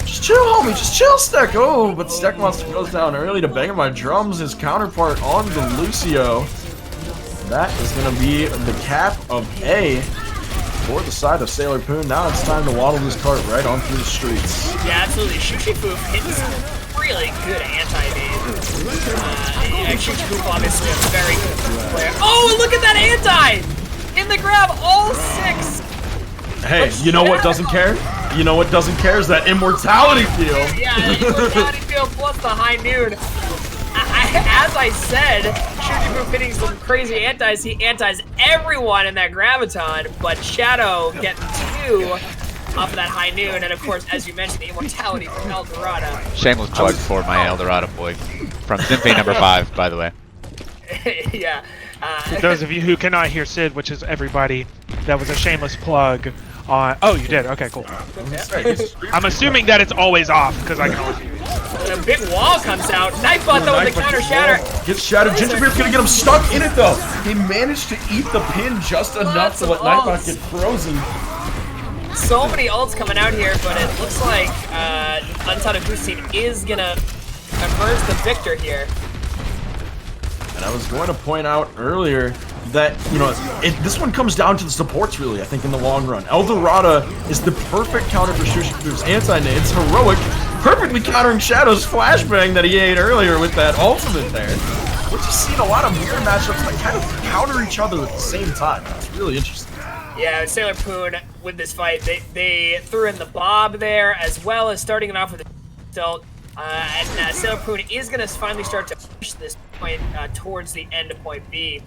Just chill, homie, just chill, Steck. Oh, but Steck Monster goes down early to bang my drums. His counterpart on the Lucio. That is going to be the cap of A for the side of SailorPoon. Now it's time to waddle this cart right on through the streets. Yeah, absolutely. Shushifu hitting some really good anti-bait. Shushifu obviously a very good player. Oh, look at that anti! In the grab, all 6! Hey, you know what doesn't care? You know what doesn't care is that Immortality field. Yeah, the Immortality field plus the high noon. As I said, Shushifu hitting some crazy antis. He antis everyone in that Graviton, but Shadow getting 2 off of that high noon, and of course, as you mentioned, the Immortality from Eldorado. Shameless plug for my Eldorado boy from Symphony number 5, by the way. Yeah. For those of you who cannot hear Sid, which is everybody, that was a shameless plug on. Oh, you did? Okay, cool. I'm assuming that it's always off because I can always hear you. A big wall comes out. Nightbot though with the counter shatter. Gets shattered. Gingerbeard's gonna get him stuck in it though. He managed to eat the pin just enough to let Nightbot get frozen. So many ults coming out here, but it looks like Untitled Goose team is gonna emerge the victor here. And I was going to point out earlier that, you know, this one comes down to the supports, really, I think, in the long run. Eldorado is the perfect counter for Shushifu's anti-nades. Heroic, perfectly countering Shadow's flashbang that he ate earlier with that ultimate there. We're just seeing a lot of mirror matchups that kind of counter each other at the same time. It's really interesting. Yeah, SailorPoon with this fight, they threw in the Bob there, as well as starting it off with the tilt. And SailorPoon is going to finally start to push this point towards the end of point B.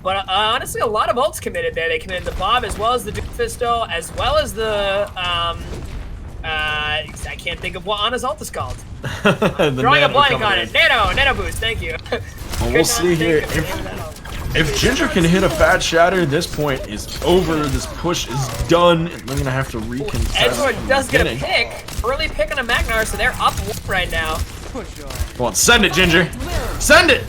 But honestly, a lot of ults committed there. They committed the Bob as well as the Doomfisto, as well as the, I can't think of what Ana's ult is called. Drawing a blank on it. Nano boost, thank you. Well, we'll see here. If Ginger can hit a fat shatter, this point is over. This push is done. They're going to have to recontest. Edgewood does get a pick. Early pick on a Magnar, so they're up 1 right now. Come on, send it, Ginger. Send it!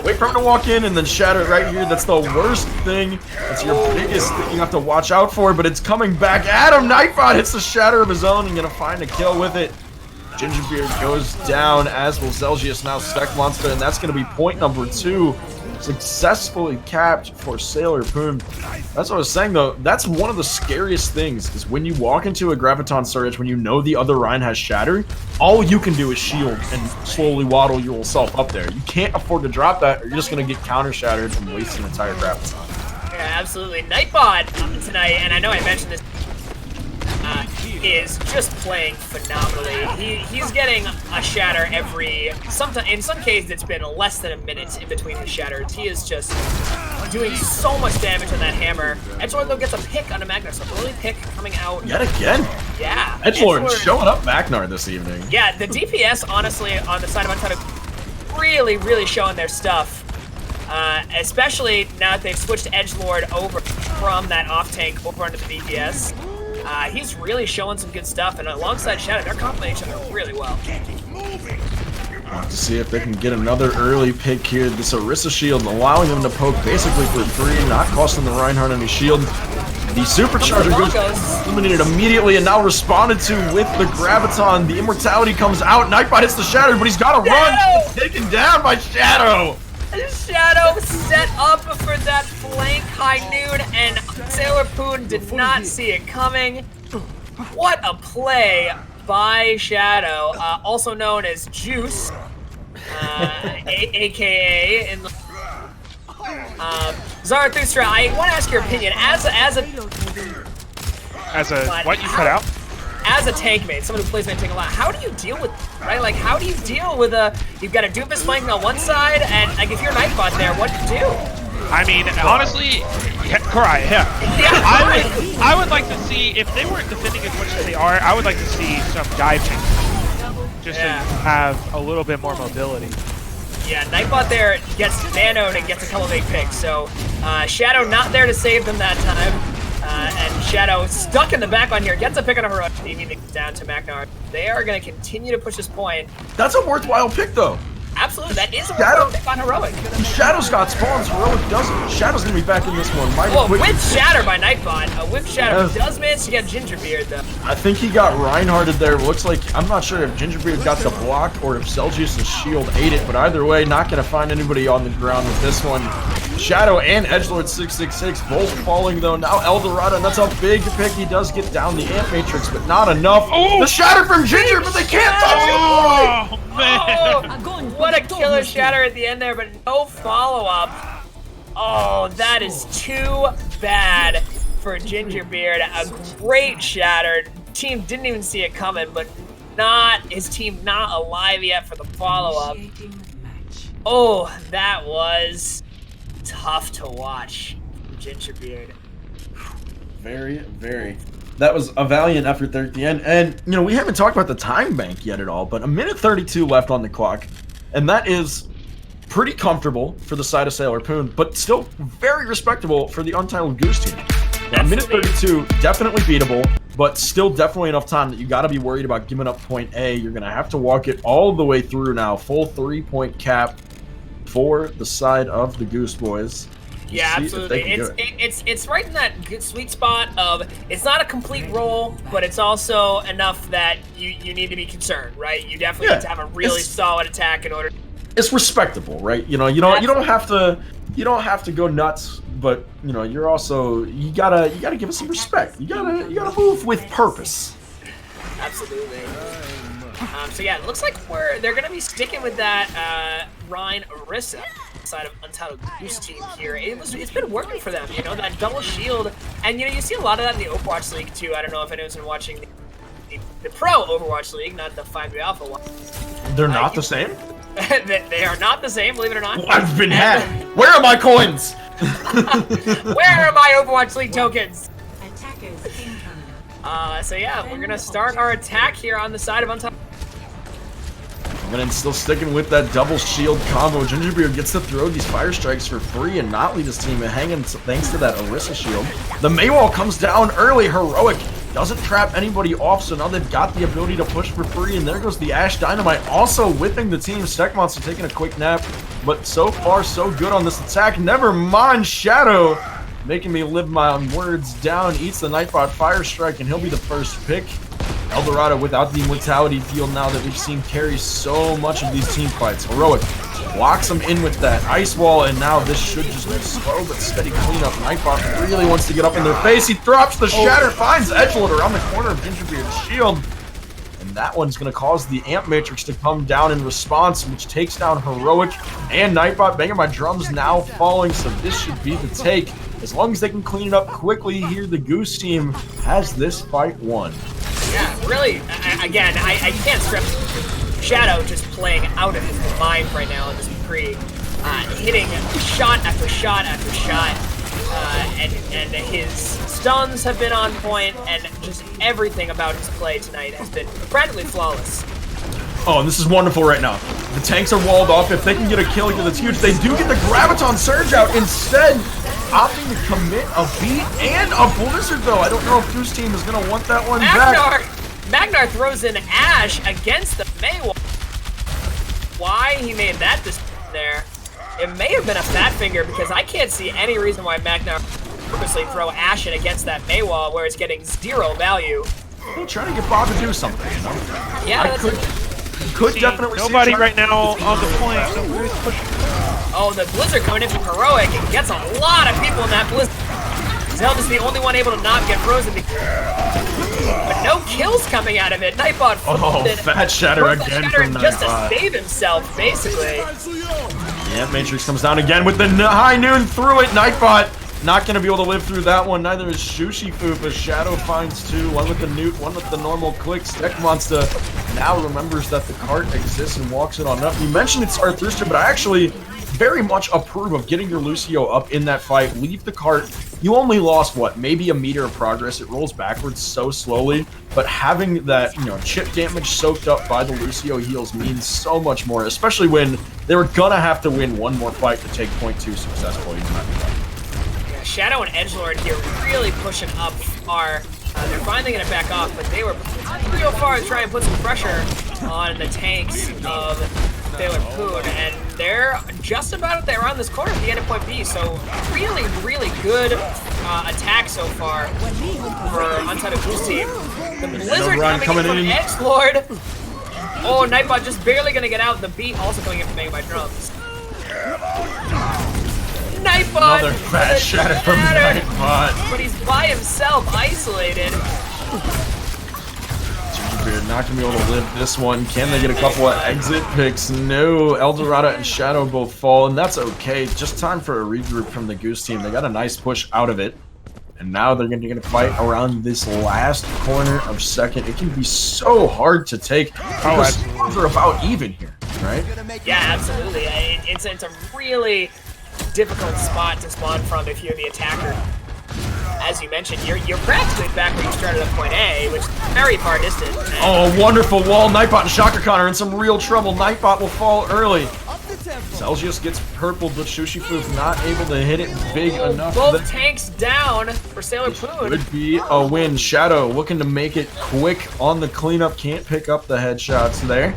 Wait for him to walk in and then shatter it right here. That's the worst thing. That's your biggest thing you have to watch out for, but it's coming back at him. Nightbot hits the shatter of his own and going to find a kill with it. Gingerbeard goes down, as will Zelgius, now Steck Monster, and that's going to be point number 2. Successfully capped for SailorPoon. That's what I was saying though. That's one of the scariest things is when you walk into a Graviton Surge when you know the other Rhine has Shatter, all you can do is shield and slowly waddle yourself up there. You can't afford to drop that or you're just going to get counter shattered and waste an entire Graviton. Yeah, absolutely. Nightbot tonight, and I know I mentioned this, is just playing phenomenally. He's getting a shatter every, in some cases it's been less than a minute in between his shatters. He is just doing so much damage on that hammer. Edgelord though gets a pick on a Magnar, so early pick coming out. Yet again? Yeah. Edgelord showing up Magnar this evening. Yeah, the DPS honestly on the side of Untitled really showing their stuff. Especially now that they've switched Edgelord over from that off tank over onto the DPS. He's really showing some good stuff, and alongside Shadow, they're complementing each other really well. To see if they can get another early pick here. This Orisa shield allowing them to poke basically for free, not costing the Reinhardt any shield. The supercharger goes eliminated immediately and now responded to with the Graviton. The Immortality comes out. Nightbot hits the Shatter, but he's got to run. Taken down by Shadow. Shadow set up for that flank high noon, and SailorPoon did not see it coming. What a play by Shadow, also known as Juice, aka in the Zarathustra. I want to ask your opinion as a what you cut out? as a tank mate, someone who plays mid tank a lot, how do you deal with, right? Like, how do you deal with you've got a Doofus flanking on one side, and like if you're Nightbot there, what do you do? I mean, honestly, Korai, yeah. I would like to see, if they weren't defending as much as they are, I would like to see some diving. Just to have a little bit more mobility. Yeah, Nightbot there gets nanoed and gets a couple big picks, so Shadow not there to save them that time. And Shadow stuck in the back on here, gets a pick on a Heroic, leaving down to Magnar. They are going to continue to push this point. That's a worthwhile pick, though. Absolutely, that is a worthwhile pick on Heroic. Shadow's got spawns, Heroic doesn't. Shadow's going to be back in this one. Well, with Shatter by Nightbot, with Shatter does manage to get Gingerbeard, though. I think he got Reinhardted there. Looks like, I'm not sure if Gingerbeard got the block or if Celsius' shield ate it, but either way, not going to find anybody on the ground with this one. Shadow and Edgelord 666 both falling though. Now Eldorado, and that's a big pick. He does get down the Amp Matrix, but not enough. Oh, the Shatter from Ginger, but they can't touch him. Oh, man. Oh, what a killer Shatter at the end there, but no follow-up. Oh, that is too bad for Gingerbeard. A great Shatter. Team didn't even see it coming, but his team not alive yet for the follow-up. Oh, that was tough to watch, Gingerbeard. Very, very. That was a valiant effort there at the end. And, you know, we haven't talked about the time bank yet at all, but 1:32 left on the clock. And that is pretty comfortable for the side of SailorPoon, but still very respectable for the Untitled Goose team. Now, 1:32, definitely beatable, but still definitely enough time that you got to be worried about giving up point A. You're going to have to walk it all the way through now. Full 3-point cap for the side of the Goose boys. Yeah, absolutely. It's right in that good sweet spot of it's not a complete roll, but it's also enough that you need to be concerned, right? You definitely need to have a really solid attack in order. It's respectable, right? You know, you don't have to go nuts, but you know, you're also you gotta give us some respect. You gotta move with purpose. Absolutely. So yeah, it looks like they're gonna be sticking with that Ryan Orisa side of Untitled Goose team here. It's been working for them, you know, that double shield, and you know you see a lot of that in the Overwatch League too. I don't know if anyone's been watching the Pro Overwatch League, not the 5v Alpha one. They're not the same? They are not the same, believe it or not. Well, I've been hacked. Where are my coins? Where are my Overwatch League tokens? So yeah, we're gonna start our attack here on the side of Untitled. And still sticking with that double shield combo. Gingerbeard gets to throw these fire strikes for free and not leave his team hanging thanks to that Orisa shield. The Maywall comes down early. Heroic doesn't trap anybody off, so now they've got the ability to push for free. And there goes the Ash Dynamite also whipping the team. Steck Monster taking a quick nap, but so far so good on this attack. Never mind, Shadow making me live my words down. Eats the Nightbot fire strike, and he'll be the first pick. Eldorado without the immortality field now that we've seen carry so much of these team fights. Heroic locks him in with that ice wall, and now this should just be slow but steady cleanup. Nightbot really wants to get up in their face. He drops the Shatter, finds Edgelord around the corner of Gingerbeard's shield. And that one's going to cause the Amp Matrix to come down in response, which takes down Heroic and Nightbot. Banging my drums now falling, so this should be the take. As long as they can clean it up quickly here, the Goose team has this fight won. Yeah, really, again, I can't stress Shadow just playing out of his mind right now in this pre, hitting shot after shot after shot, and his stuns have been on point, and just everything about his play tonight has been practically flawless. Oh, and this is wonderful right now. The tanks are walled off. If they can get a kill here, that's huge. They do get the Graviton Surge out. Instead, opting to commit a beat and a Blizzard, though. I don't know if Goose team is going to want that one back. Magnar throws in Ash against the Maywall. Why he made that decision there? It may have been a fat finger, because I can't see any reason why Magnar purposely throw Ash in against that Maywall where it's getting 0 value. Well, trying to get Bob to do something, you know? Yeah, could definitely nobody see right now on the point. Oh, the Blizzard coming in from Heroic and gets a lot of people in that Blizzard. Zelda's the only one able to not get frozen, but no kills coming out of it. Nightbot fat Shatter again from Nightbot. Just to save himself, basically. Yeah, Matrix comes down again with the high noon through it. Nightbot not going to be able to live through that one. Neither is Shushifu, but Shadow finds two. One with the newt, one with the normal click. Steak Monster now remembers that the cart exists and walks it on up. You mentioned it's Arthurster, but I actually very much approve of getting your Lucio up in that fight. Leave the cart. You only lost, what, maybe a meter of progress. It rolls backwards so slowly, but having that, chip damage soaked up by the Lucio heals means so much more, especially when they were gonna have to win one more fight to take point 2 successfully. Yeah, Shadow and Edgelord here really pushing up far. They're finally gonna back off, but they were real far to try and put some pressure on the tanks of SailorPoon, and they're just about at around this corner at the end of point B, so really, really good attack so far for Untitled Goose team. The Blizzard coming in from Edgelord. Oh, Nightbot just barely gonna get out. The beat also coming in from Mega by Drums. Nightbot! Another fat shatter from Nightbot. But he's by himself, isolated. Gingerbeard not gonna be able to live this one. Can they get a couple of exit picks? No. Eldorado and Shadow both fall, and that's okay. Just time for a regroup from the Goose team. They got a nice push out of it. And now they're going to fight around this last corner of second. It can be so hard to take because they're about even here, right? Yeah, absolutely. It's a really difficult spot to spawn from if you're the attacker. As you mentioned, you're practically back where you started at point A, which is very far distant. Oh, wonderful wall. Nightbot and Shaka Khan are in some real trouble. Nightbot will fall early. Celsius gets purple, but Shushifu's not able to hit it big enough. Both tanks down for SailorPoon. Would be a win. Shadow looking to make it quick on the cleanup. Can't pick up the headshots there.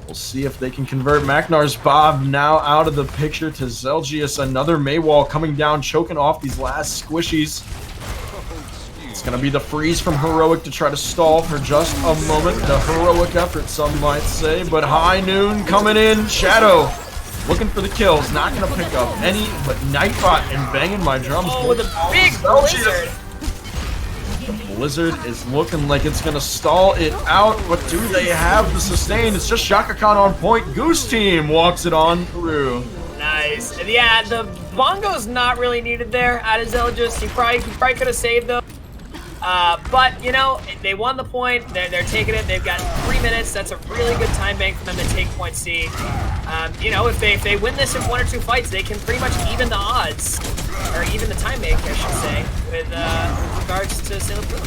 We'll see if they can convert. Magnar's Bob now out of the picture to Zelgius. Another Maywall coming down, choking off these last squishies. It's going to be the freeze from Heroic to try to stall for just a moment. The heroic effort, some might say. But High Noon coming in. Shadow looking for the kills. Not going to pick up any, but Nightbot and banging my drums. Oh, with a big blizzard. The blizzard is looking like it's going to stall it out, but do they have the sustain? It's just Shaka Khan on point. Goose team walks it on through. Nice. Yeah, the bongo's not really needed there out of Zelgius. He probably could have saved them. But, they won the point. They're taking it. They've got 3 minutes. That's a really good time bank for them to take point C. If they win this in 1 or 2 fights, they can pretty much even the odds. Or even the time bank, I should say, with regards to SailorPoon.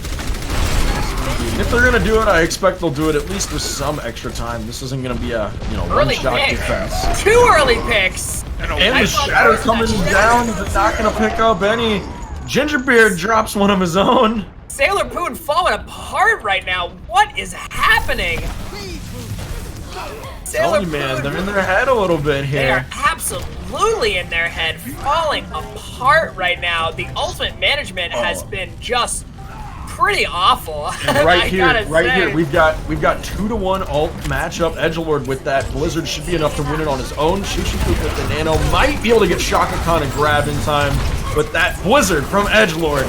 If they're going to do it, I expect they'll do it at least with some extra time. This isn't going to be a, one-shot defense. 2 early picks! And the Shadow coming down, but not going to pick up any. Gingerbeard drops one of his own. SailorPoon falling apart right now. What is happening? Tell you, man, they're in their head a little bit here. They are absolutely in their head, falling apart right now. The ultimate management has been just pretty awful. And right here, we've got 2-to-1 ult matchup. Edgelord with that Blizzard should be enough to win it on his own. Shushifu with the Nano might be able to get Shaka Khan and grab in time, but that Blizzard from Edgelord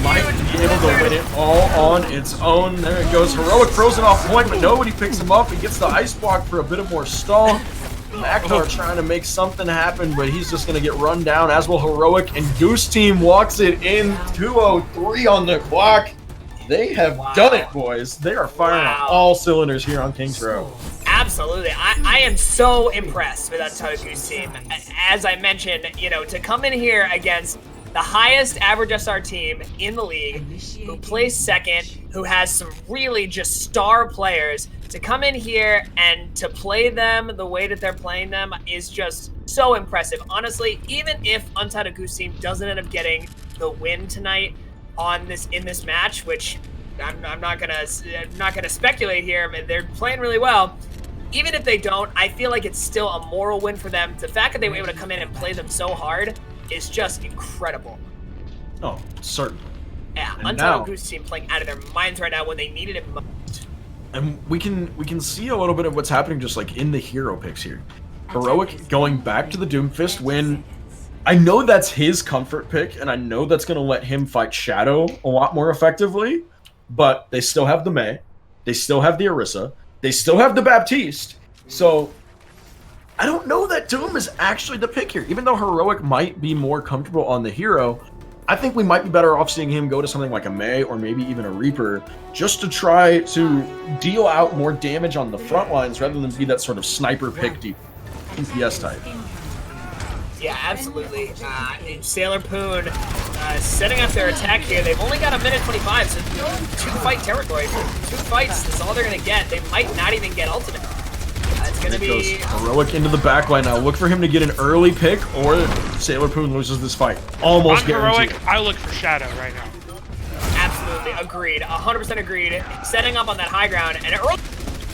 might be able to win it all on its own. There it goes. Heroic frozen off point, but nobody picks him up. He gets the ice block for a bit of more stall. Magnar trying to make something happen, but he's just going to get run down, as will Heroic. And Goose team walks it in. 2:03 on the clock. They have done it, boys. They are firing on all cylinders here on Kings Row. Absolutely. I am so impressed with Untitled Goose team. As I mentioned, to come in here against the highest average SR team in the league, who plays second, who has some really just star players, to come in here and to play them the way that they're playing them is just so impressive. Honestly, even if Untitled Goose team doesn't end up getting the win tonight in this match, which I'm not gonna speculate here, I mean, they're playing really well. Even if they don't, I feel like it's still a moral win for them. The fact that they were able to come in and play them so hard is just incredible. Oh, certainly. Yeah, Untitled Goose team playing out of their minds right now when they needed it most. And we can see a little bit of what's happening just like in the hero picks here. Heroic going back to the Doomfist when I know that's his comfort pick, and I know that's going to let him fight Shadow a lot more effectively, but they still have the Mei, they still have the Orisa, they still have the Baptiste, so I don't know that Doom is actually the pick here. Even though Heroic might be more comfortable on the hero, I think we might be better off seeing him go to something like a Mei or maybe even a Reaper, just to try to deal out more damage on the front lines rather than be that sort of sniper pick DPS type. Yeah, absolutely. SailorPoon setting up their attack here. They've only got a minute 25, so 2-fight territory. For 2 fights, that's all they're going to get. They might not even get ultimate. It's going to be... Heroic into the backline now. Look for him to get an early pick, or SailorPoon loses this fight. Almost guaranteed. Heroic, I look for Shadow right now. Absolutely. Agreed. 100% agreed. Setting up on that high ground. And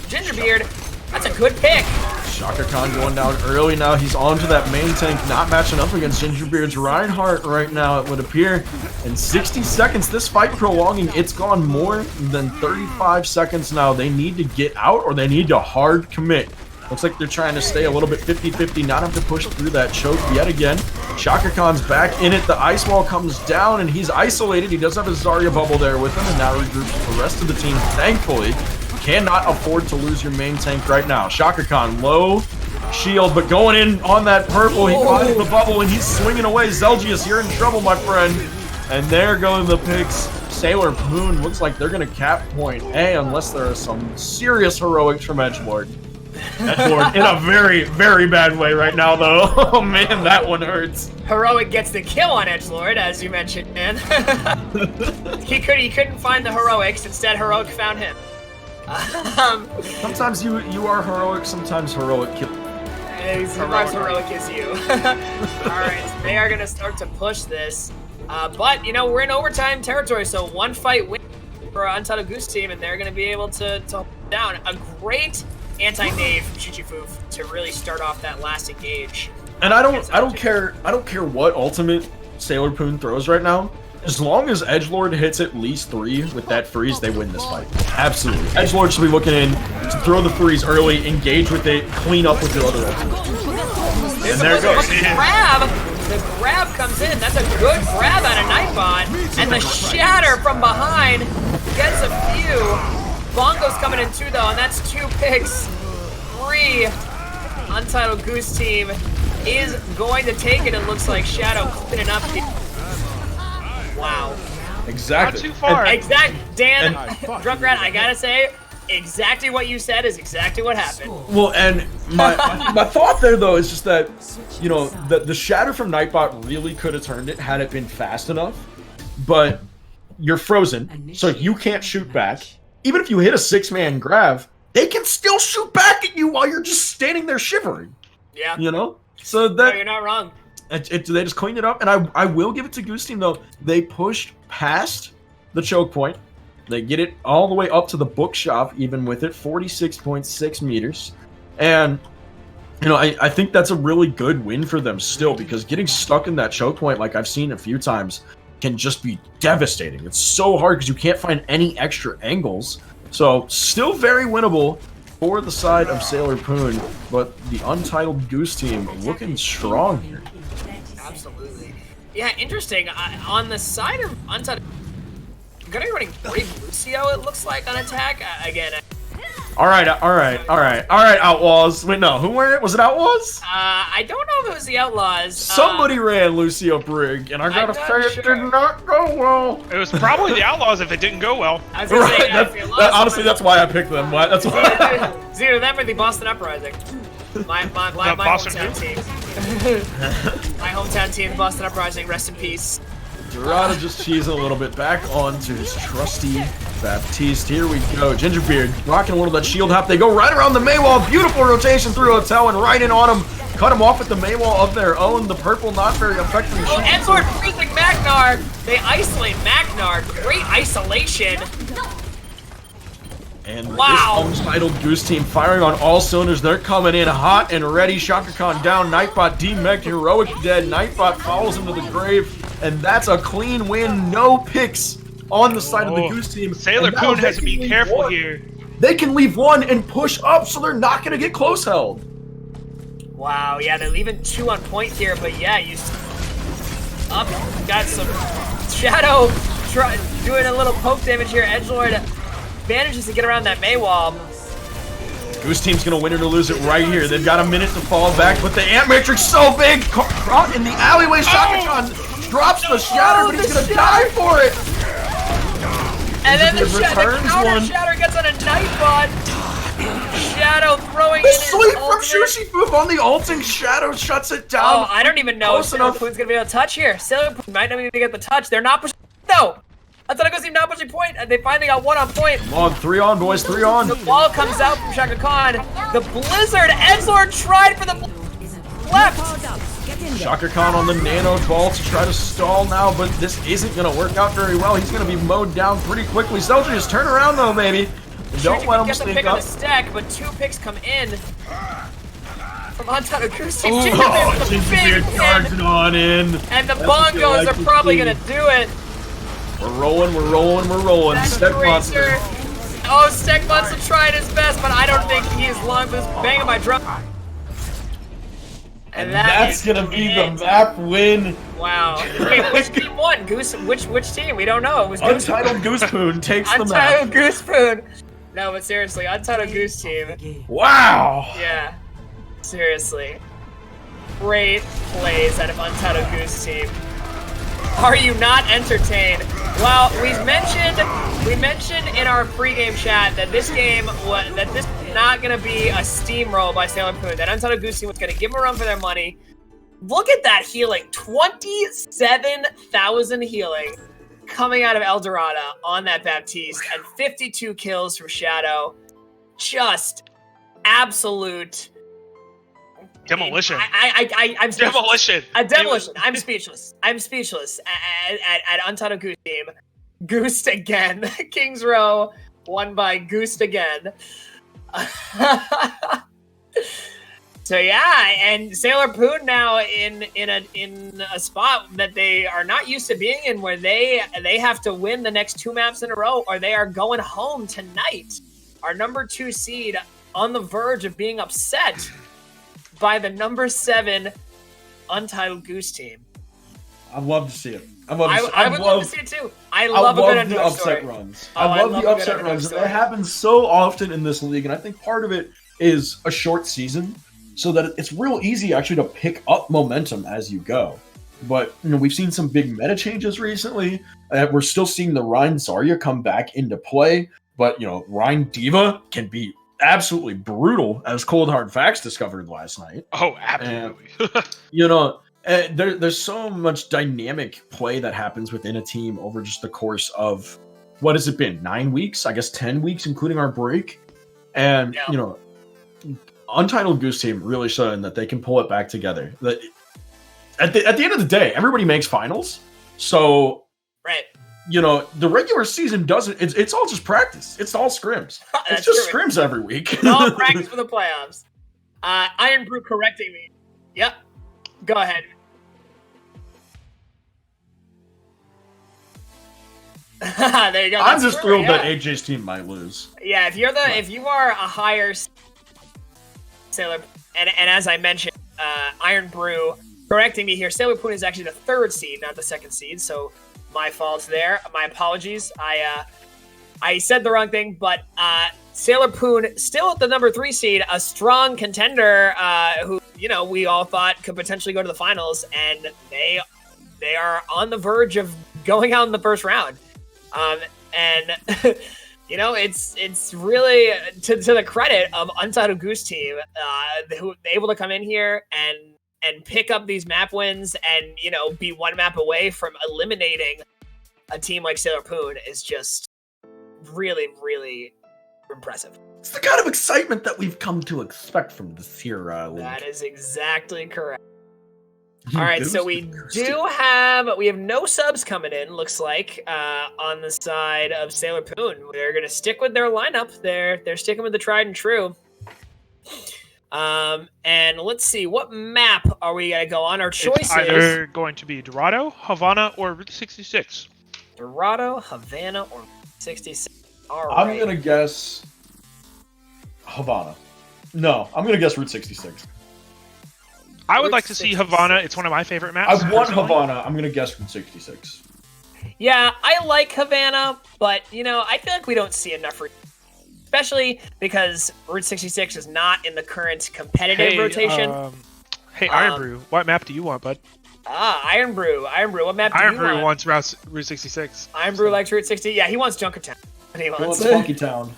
Gingerbeard, that's a good pick. Shaka Khan going down early now. He's onto that main tank, not matching up against Gingerbeard's Reinhardt right now, it would appear. In 60 seconds, this fight prolonging. It's gone more than 35 seconds now. They need to get out or they need to hard commit. Looks like they're trying to stay a little bit 50-50, not have to push through that choke yet again. Shaka Khan's back in it. The ice wall comes down and he's isolated. He does have his Zarya bubble there with him and now regroups the rest of the team, thankfully. Cannot afford to lose your main tank right now. Shaka Khan, low shield, but going in on that purple. He finds the bubble and he's swinging away. Zelgius, you're in trouble, my friend. And there go the picks. SailorPoon looks like they're going to cap point A unless there are some serious heroics from Edgelord. Edgelord in a very, very bad way right now, though. Oh, man, that one hurts. Heroic gets the kill on Edgelord, as you mentioned, man. he couldn't find the heroics. Instead, Heroic found him. Sometimes you are heroic, sometimes heroic kill. Sometimes heroic is you. Alright, so they are going to start to push this. But, you know, we're in overtime territory, so 1 fight win for Untitled Goose team, and they're going to be able to hold down. A great anti-nave Chichifoof to really start off that last engage. And I don't care what ultimate SailorPoon throws right now. As long as Edgelord hits at least 3 with that freeze, they win this fight. Absolutely. Edgelord should be looking in to throw the freeze early, engage with it, clean up with the other ultimate. And there it goes. The grab comes in. That's a good grab out of Nightbot. And the shatter from behind gets a few. Bongo's coming in too, though, and that's 2 picks. 3. Untitled Goose team is going to take it. It looks like Shadow cleaning up. Wow. Exactly. Not too far. Dan, Drunkrat, I gotta say, exactly what you said is exactly what happened. Well, and my thought there, though, is just that, you know, the shatter from Nightbot really could have turned it had it been fast enough, but you're frozen, so you can't shoot back. Even if you hit a 6-man grab, they can still shoot back at you while you're just standing there shivering. Yeah. You know? So that... No, you're not wrong. They just cleaned it up, and I will give it to Goose Team, though. They pushed past the choke point. They get it all the way up to the bookshop, even with it, 46.6 meters. And, you know, I think that's a really good win for them still, because getting stuck in that choke point, like I've seen a few times, can just be devastating. It's so hard because you can't find any extra angles. So, still very winnable for the side of SailorPoon, but the Untitled Goose Team looking strong here. Absolutely. Yeah, interesting. On the side of Untitled, I'm gonna be running Brave Lucio, it looks like, on attack. Again. All right, Outlaws. Wait, no, who were it? Was it Outlaws? I don't know if it was the Outlaws. Somebody ran Lucio Brig, and I gotta say it did not go well. It was probably the Outlaws if it didn't go well. I was gonna say, honestly, that's why I picked them. That's why. It's either them or the Boston Uprising. My hometown team. My hometown team, the Boston Uprising, rest in peace. Dorada just cheesing a little bit back onto his trusty Baptiste. Here we go. Gingerbeard rocking a little that shield hop. They go right around the Maywall. Beautiful rotation through Hotel and right in on him. Cut him off with the Maywall of their own. The purple not very effective. Oh, Edgelord freezing Magnar. They isolate Magnar. Great isolation. And wow. This Untitled Goose Team firing on all cylinders. They're coming in hot and ready. Shaka Khan down. Nightbot demeched. Heroic dead. Nightbot follows him to the grave. And that's a clean win. No picks on the side of the Goose Team. SailorPoon has to be careful here. They can leave 1 and push up, so they're not going to get close held. Wow, yeah, they're leaving 2 on point here, but yeah, you up, got some Shadow doing a little poke damage here. Edgelord manages to get around that Maywall. Goose Team's gonna win it or lose it right here. They've got a minute to fall back, but the Ant Matrix so big. Caught in the alleyway. Shaka Khan drops the shatter, but he's gonna die for it. And then the returns counter one. shatter gets on a Nightbot. Shadow throwing The in his sleep from ultimate. Shushifu on the ulting. Shadow shuts it down. Oh, I don't even know if Close enough. SailorPoon's gonna be able to touch here. SailorPoon might not even get the touch. They're not pushing though. I thought it was even not pushing point. And they finally got one on point. Come on, 3 on, boys, 3 on. The ball comes out from Shaka Khan. The Blizzard Edgelord tried for the left. Shaka Khan on the Nano ball to try to stall now, but this isn't going to work out very well. He's going to be mowed down pretty quickly. Seltzer, just turn around though, baby. Don't let him get the sneak pick on up. the stack, but 2 picks come in from Untitled Goose. Oh, Gingerbeard charging on in. And the That's what you bongos like are to probably see. gonna do it. We're rolling, we're rolling, we're rolling. That's Step Racer. monster. Oh, Steck wants to try his best, but I don't think he's long this banging my drum. And that that's is gonna be the it. map win. Wow. Wait, which team won? Goose? Which team? We don't know. It was Goose. Untitled Goosepoon takes the Untitled map. Goose Spoon. No, but seriously, Untitled Goose team. Wow. Yeah. Seriously. Great plays out of Untitled Goose team. Are you not entertained? Well, we mentioned in our pregame chat that this is not gonna be a steamroll by SailorPoon. That Untitled Goose team was gonna give them a run for their money. Look at that healing, 27,000 healing coming out of Eldorado on that Baptiste, and 52 kills from Shadow. Just absolute Demolition. I'm speechless. Demolition. A demolition. I'm speechless. I'm speechless at Untitled Goose team. Goosed again. Kings Row won by Goosed again. So yeah, and SailorPoon now in a spot that they are not used to being in, where they have to win the next 2 maps in a row, or they are going home tonight. Our number 2 seed on the verge of being upset by the number 7 Untitled Goose team. I'd love to see it. I would love to see it too. I love a good the underdog upset story. runs. Oh, I love the a good upset underdog runs. story. They happen so often in this league, and I think part of it is a short season, so that it's real easy actually to pick up momentum as you go. But we've seen some big meta changes recently. We're still seeing the Rhine Zarya come back into play, but Rhine Diva can be absolutely brutal, as Cold Hard Facts discovered last night. Oh, absolutely. There's so much dynamic play that happens within a team over just the course of, what has it been, 9 weeks? I guess 10 weeks, including our break. And, Untitled Goose team really showing that they can pull it back together. That at the end of the day, everybody makes finals. So, Right. The regular season doesn't. It's all just practice. It's all scrims. It's just true. scrims every week. No practice for the playoffs. Iron Brew correcting me. Yep. Go ahead. There you go. I'm That's just true, thrilled that AJ's team might lose. Yeah, if you are a higher Sailor, and as I mentioned, Iron Brew correcting me here. SailorPoon is actually the 3rd seed, not the 2nd seed. So my fault there. My apologies. I said the wrong thing, but SailorPoon still at the number 3 seed, a strong contender who we all thought could potentially go to the finals, and they are on the verge of going out in the first round. And it's really to the credit of Untitled Goose team, who able to come in here and pick up these map wins and be 1 map away from eliminating a team like SailorPoon is just really, really impressive. It's the kind of excitement that we've come to expect from this here league. That is exactly correct. All right, so we have no subs coming in, looks like, on the side of SailorPoon. They're going to stick with their lineup. They're sticking with the tried and true. And let's see, what map are we going to go on? Our choices. It's either going to be Dorado, Havana, or Route 66. Dorado, Havana, or 66. All right. I'm going to guess Havana. No, I'm going to guess Route 66. I would like to see Havana. It's one of my favorite maps. I want personally. Havana. I'm going to guess Route 66. Yeah, I like Havana, but, I feel like we don't see enough, especially because Route 66 is not in the current competitive rotation. Hey, Iron Brew, what map do you want, bud? Iron Brew. What map do Iron you Brew want? wants Route 66. Iron Brew likes Route 60. Yeah, he wants Junkertown. He wants Funky Town.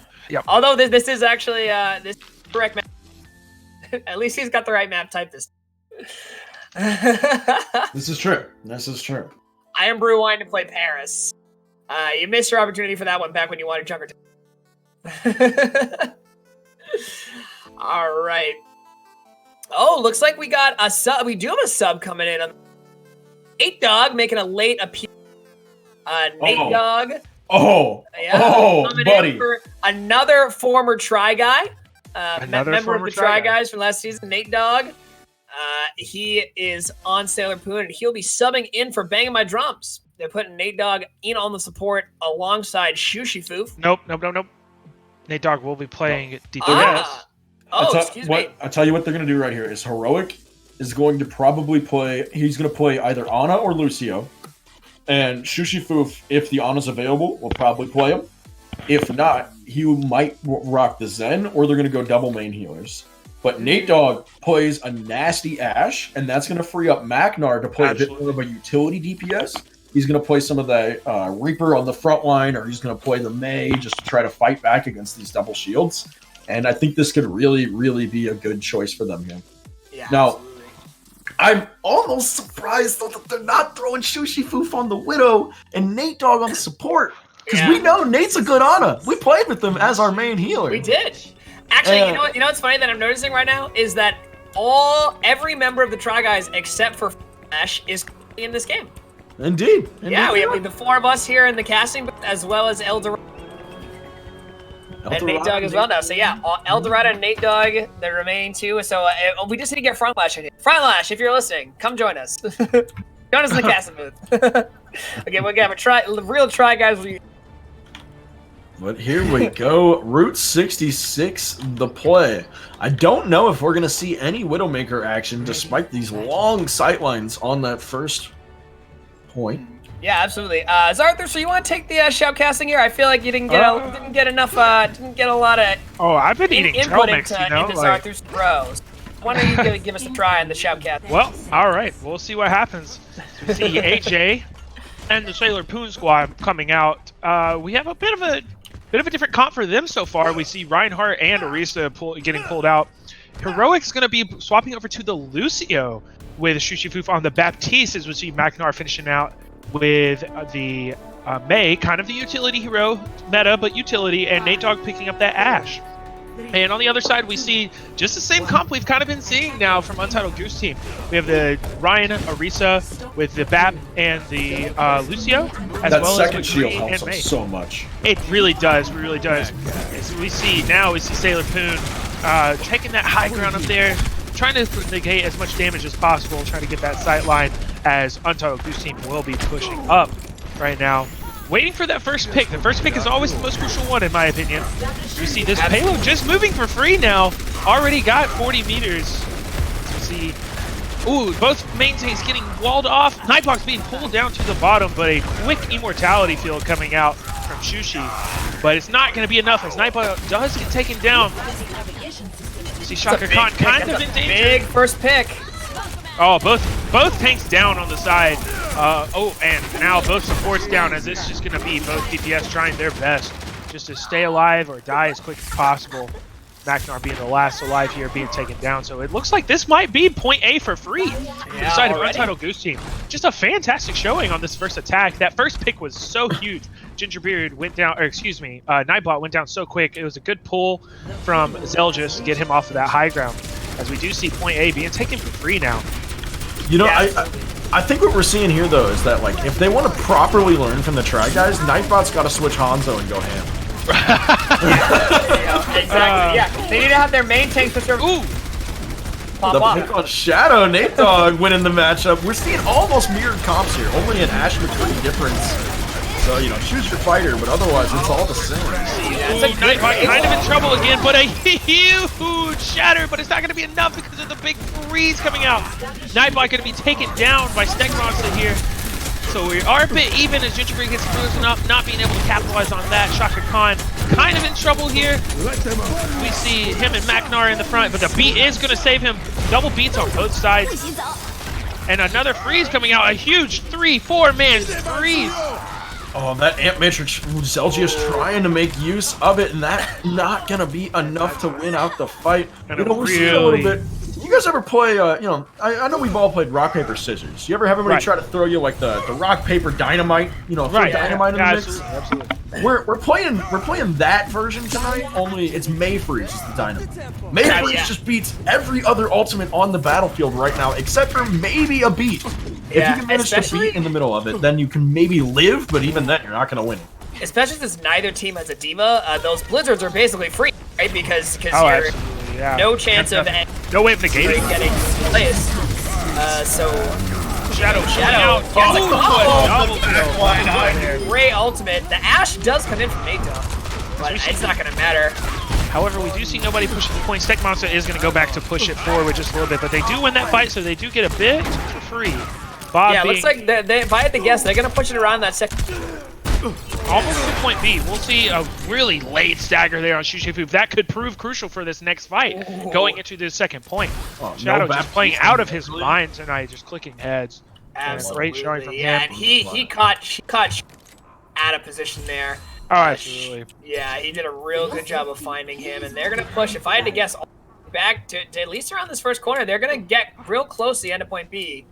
Although this is actually this is the correct map. At least he's got the right map type this time. This is true. This is true. Iron Brew wanted to play Paris. You missed your opportunity for that one back when you wanted Junkertown. All right. Oh, looks like we got a sub. We do have a sub coming in. Nate Dogg making a late appearance. Nate Dogg. Coming buddy. In for another former Try Guy. Another member former of the Try Try Guys from last season, Nate Dogg. He is on SailorPoon, and he'll be subbing in for Banging My Drums. They're putting Nate Dogg in on the support alongside Shushi Foof. Nope. Nate Dogg will be playing DPS. Excuse me. I tell you what they're going to do right here is Heroic is going to probably play. He's going to play either Ana or Lucio, and Shushi Foof, if the Ana's available, will probably play him. If not, he might rock the Zen, or they're going to go double main healers. But Nate Dogg plays a nasty Ashe, and that's going to free up Maknar to play a bit more of a utility DPS. He's going to play some of the Reaper on the front line, or he's going to play the Mei just to try to fight back against these double shields. And I think this could really, really be a good choice for them here. Yeah, now, absolutely. I'm almost surprised, though, that they're not throwing Shushi Foof on the Widow and Nate Dogg on the support. Because we know Nate's a good Ana. We played with him as our main healer. We did. Actually, you know what's funny that I'm noticing right now is that every member of the Try Guys except for Flash is in this game. Indeed. Yeah, we have the four of us here in the casting booth, as well as Eldorado and Nate Dogg as well now. So yeah, Eldorado and Nate Dogg, the remaining two. So we just need to get Frontlash in here. Frontlash, if you're listening, come join us. Join us in the casting booth. Okay, we're gonna have a real Try Guys. But here we go. Route 66, the play. I don't know if we're going to see any Widowmaker action despite these long sightlines on that first point. Yeah, absolutely. Zarthur, so you want to take the shoutcasting here? I feel like you didn't get a lot of I've been eating trail input mix, into like... Zarthur's throws. Why don't you give us a try on the shoutcast? Well, all right. We'll see what happens. We see AJ and the SailorPoon squad coming out. We have a bit of a different comp for them so far. We see Reinhardt and Orisa getting pulled out. Heroic's going to be swapping over to the Lucio with Shushi Foof on the Baptiste, as we see Maknar finishing out with the Mei, kind of the utility hero meta, but utility, and Nate Dogg picking up that Ashe. And on the other side, we see just the same comp we've kind of been seeing now from Untitled Goose team. We have the Ryan, Orisa with the Bap and the Lucio, as that well second as shield Green helps and Mei. us so much. It really does. It really does. As we see SailorPoon taking that high ground up there, trying to negate as much damage as possible, trying to get that sight line as Untitled Goose team will be pushing up right now. Waiting for that first pick. The first pick is always the most crucial one, in my opinion. We see this payload just moving for free now. Already got 40 meters. We see, both maintains getting walled off. Nightbox being pulled down to the bottom, but a quick immortality field coming out from Shushi. But it's not going to be enough as Nightbox does get taken down. We see Shaka Khan kind of in danger. Big first pick. Oh, both tanks down on the side. And now both supports down, as it's just going to be both DPS trying their best just to stay alive or die as quick as possible. Maknar being the last alive here, being taken down. So it looks like this might be point A for free on the side of Untitled Goose team. Just a fantastic showing on this first attack. That first pick was so huge. Gingerbeard went down, Nightbot went down so quick. It was a good pull from Zeljus to get him off of that high ground, as we do see point A being taken for free now. You know, I think what we're seeing here, though, is that, like, if they want to properly learn from the Try Guys, Nightbot's got to switch Hanzo and go ham. Exactly, yeah. They need to have their main tank switch over. The pick on Shadow, Nate Dogg winning the matchup. We're seeing almost mirrored comps here, only an Ashe McCree difference. So, you know, choose your fighter, but otherwise it's all the same. Nightbot kind of in trouble again, but a huge shatter, but it's not going to be enough because of the big freeze coming out. Nightbot going to be taken down by Snake Monster here. So we are a bit even as Gingerbeard gets frozen up, not being able to capitalize on that. Shaka Khan kind of in trouble here. We see him and Maknar in the front, but the beat is going to save him. Double beats on both sides. And another freeze coming out. A huge 3-4 man freeze. Oh, that Amp Matrix, Zelgius trying to make use of it, and that's not going to be enough to win out the fight. And You know, we're seeing a little bit. You guys ever play, you know, I know we've all played rock, paper, scissors. You ever have anybody try to throw you, like, the rock, paper, dynamite? You know, throw dynamite in the mix? Absolutely. We're playing that version tonight, only it's Mayfreeze is the dynamite. Mayfreeze just beats every other ultimate on the battlefield right now, except for maybe a beat. If you can manage to beat in the middle of it, then you can maybe live, but even then, you're not going to win. Especially since neither team has a diva, those blizzards are basically free, right? Because you're no chance of no way of negating getting placed. So Shadow. Great ultimate. The Ash does come in from Nato, but it's not going to matter. However, we do see nobody pushing the point. Steak Monster is going to go back to push it forward just a little bit, but they do win that fight, so they do get a bit for free. Bob looks like if I had to guess, they're going to push it around that second. Almost to point B. We'll see a really late stagger there on Shushifu. That could prove crucial for this next fight, going into this second point. Shadow just playing out of his mind tonight, just clicking heads. Absolutely. Great showing from him. And he caught out of position there. Oh, absolutely. Yeah, he did a real good job of finding him, and they're going to push. If I had to guess, back to at least around this first corner, they're going to get real close to the end of point B.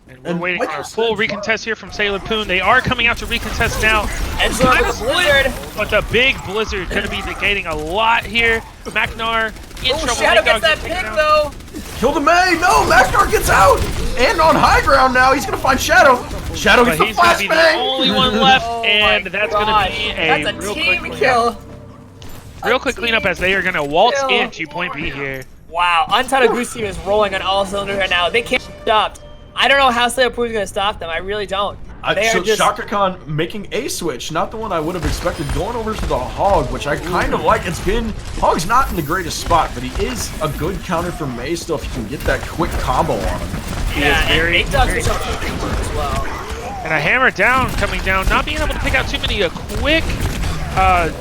And we're waiting for a full recontest here from SailorPoon. They are coming out to recontest now. Edgelord with the blizzard. But the big blizzard going to be negating a lot here. Macnar in trouble. Shadow gets that pick, though. Kill the May! No, Macnar gets out! And on high ground now, he's gonna find Shadow. Shadow gets the flash bang! He's gonna be the only one left, and that's gonna be a real team quick kill. Real quick cleanup as they are gonna waltz into point B here. Wow, Untitled Goose team is rolling on all cylinders right now. They can't be stopped. I don't know how SailorPoon is gonna stop them. I really don't. So Shaka Khan making a switch, not the one I would have expected, going over to the Hog, which I kind of like. Hog's not in the greatest spot, but he is a good counter for May still if you can get that quick combo on him. Yeah, and Nate does as well. And a hammer down, coming down, not being able to pick out too many quick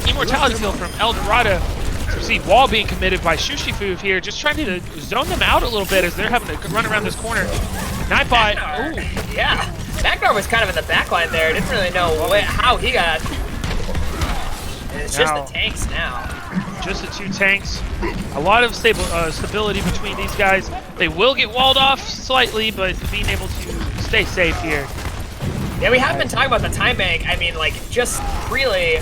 immortality kill from El Dorado. So we see wall being committed by Shushifu here, just trying to zone them out a little bit as they're having to run around this corner. Nightbot. Yeah. Macnar was kind of in the back line there. Didn't really know how he got. And it's just the tanks now. Just the two tanks. A lot of stability between these guys. They will get walled off slightly, but being able to stay safe here. Yeah, we have been talking about the time bank. I mean, like, just really,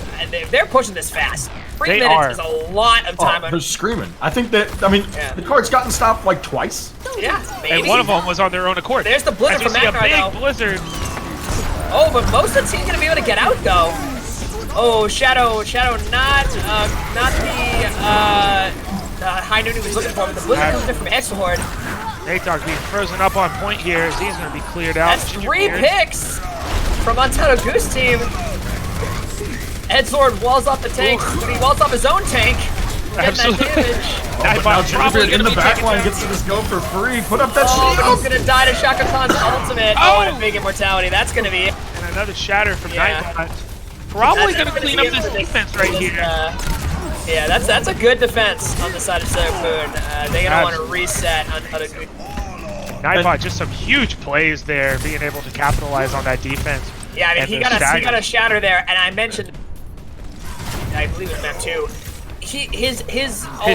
they're pushing this fast. 3 minutes is a lot of time. They're screaming. I think that, the card's gotten stopped like twice. Yeah, maybe. And one of them was on their own accord. There's the blizzard from Macnar, a big blizzard. Oh, but most of the team's going to be able to get out, though. Oh, Shadow, not the high noon he was looking for, but the blizzard comes in from Edgelord. Nate Dogg being frozen up on point here as he's going to be cleared out. That's 3 picks from Untitled Goose team. Edgelord walls off the tank, but he walls off his own tank. Absolutely. Now Juniper in the back line gets to just go for free. Put up that shield. He's going to die to Shaka Khan's ultimate. And a big immortality. That's going to be it. And another shatter from Nightbot. Probably going to clean up this defense right here. Yeah, that's a good defense on the side of SailorPoon. They're going to want to reset on how to do. Nightbot, just some huge plays there, being able to capitalize on that defense. Yeah, I mean, he got a shatter there, and I mentioned, I believe it was map 2. His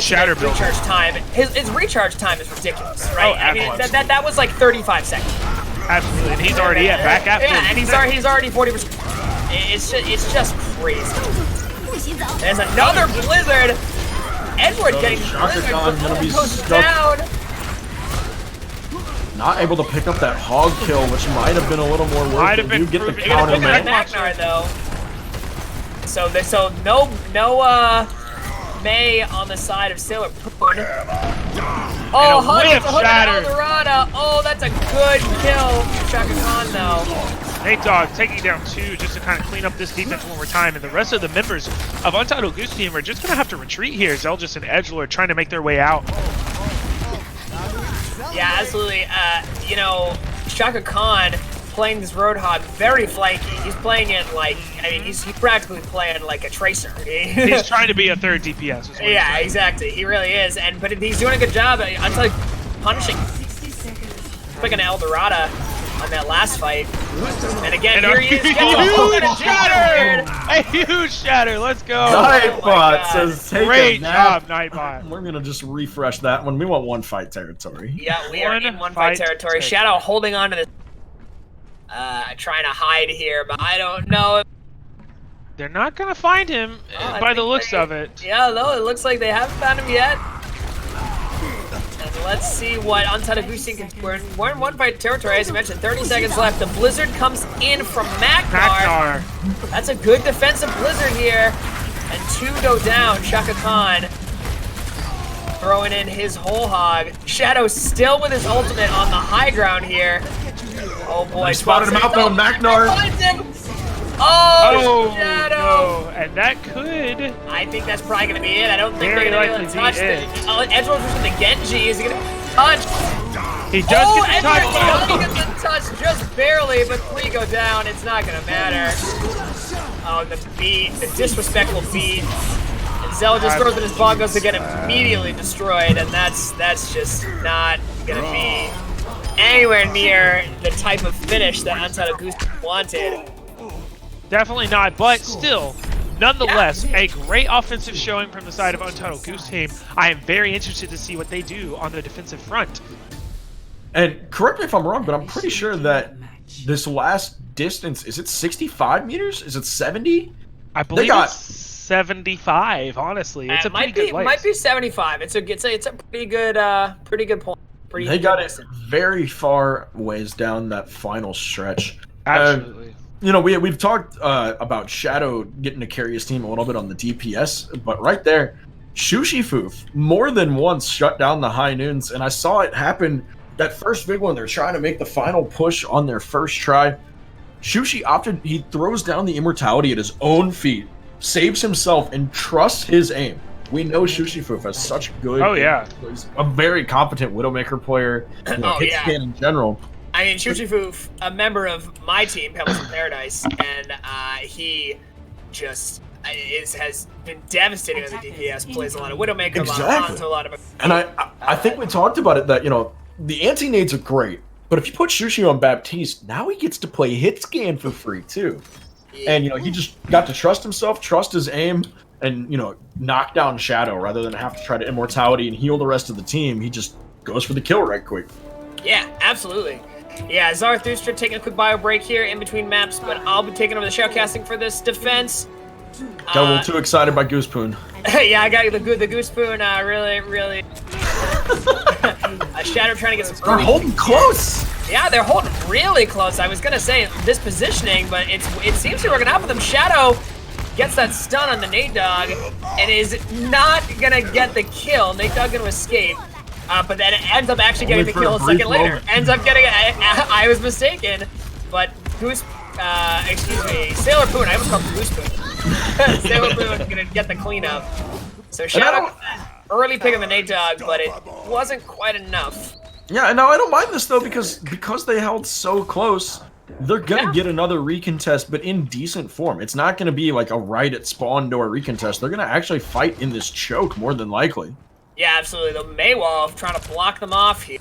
shatter build recharge time. His recharge time is ridiculous, right? I mean, that was like 35 seconds. Absolutely, and he's already back at 40%. Yeah, and he's already 40%. It's just crazy. There's another blizzard. Edward getting blizzard goes down. Not able to pick up that hog kill, which might have been a little more worth it. You get the counter Macnar though. So no May on the side of SailorPoon. Oh, Hood El Dorado. Oh, that's a good kill from Shaka Khan though. Nate Dogg taking down 2 just to kind of clean up this defense one more time, and the rest of the members of Untitled Goose team are just going to have to retreat here. Zelgis and Edgelord trying to make their way out. Yeah, absolutely. You know, Shaka Khan playing this Roadhog very flanky. He's playing it like, I mean, he's practically playing like a tracer. He's trying to be a third DPS. Yeah, exactly. He really is. But he's doing a good job until punishing. Picking El Dorado. on that last fight. And again, And here a he is. huge shatter! A huge shatter. Let's go. Nightbot God. says, take Great a nap. job, Nightbot. We're gonna just refresh that one. We want one fight territory. Yeah, we are in one fight territory. Shadow holding on to this. Trying to hide here, but I don't know. They're not gonna find him by the looks of it. Yeah, no, it looks like they haven't found him yet. And let's see what Untitled Goose can. We're in one fight territory, as you mentioned. 30 seconds left. The Blizzard comes in from Maknar. That's a good defensive Blizzard here. And 2 go down. Shaka Khan throwing in his whole hog. Shadow still with his ultimate on the high ground here. Oh boy, I spotted him out though, Maknar. Oh, Shadow! No. And that could. I think that's probably gonna be it. I don't think Very they're gonna be able to touch likely be the Edgeworld's from the Genji. Is he gonna touch? He does get the touch. Edgeworld gets the touch just barely, but 3 go down. It's not gonna matter. Oh, the beat, the disrespectful beat. And Zell just throws in his bongos to get immediately destroyed, and that's just not gonna be anywhere near the type of finish that Untitled Goose wanted. Definitely not, but still, nonetheless, a great offensive showing from the side of Untitled Goose team. I am very interested to see what they do on the defensive front. And correct me if I'm wrong, but I'm pretty sure that this last distance, is it 65 meters? Is it 70? I believe it's 75. Honestly, it's a pretty good might be 75. It's a pretty good point. They got it very far ways down that final stretch. Absolutely. You know, we've talked about Shadow getting to carry his team a little bit on the DPS, but right there, Shushifoof more than once shut down the high noons, and I saw it happen that first big one. They're trying to make the final push on their first try. Shushi opted, he throws down the immortality at his own feet, saves himself, and trusts his aim. We know Shushifoof has such good He's a very competent Widowmaker player, hit scan in general. I mean, Shushifoof, a member of my team, Pebbles in Paradise, and he just has been devastating on the DPS, plays a lot of Widowmaker, Exactly. a lot of... And I think we talked about it that, you know, the anti-nades are great, but if you put Shushi on Baptiste, now he gets to play hit scan for free too. And, you know, he just got to trust himself, trust his aim, and, you know, knock down Shadow rather than have to try to immortality and heal the rest of the team. He just goes for the kill right quick. Yeah, absolutely. Yeah, Zarathustra taking a quick bio break here in between maps, but I'll be taking over the shoutcasting for this defense. Got a little too excited by GoosePoon. Yeah, I got the Goosespoon really... Shadow trying to get some... They're holding close! Yeah, they're holding really close. I was going to say this positioning, but it seems to be working out for them. Shadow gets that stun on the Nate Dog and is not going to get the kill. Nate Dog going to escape. But then it ends up actually getting the kill a second later. Ends up getting it. I was mistaken. But Goose, excuse me, SailorPoon. I almost called him Goosepoo. SailorPoon gonna get the cleanup. So Shadow, early pick of the Nate Dog, but it wasn't quite enough. Yeah, no, I don't mind this though because they held so close. They're gonna get another recontest, but in decent form. It's not gonna be like a right at spawn door recontest. They're gonna actually fight in this choke more than likely. Yeah, absolutely. The Maywolf trying to block them off here.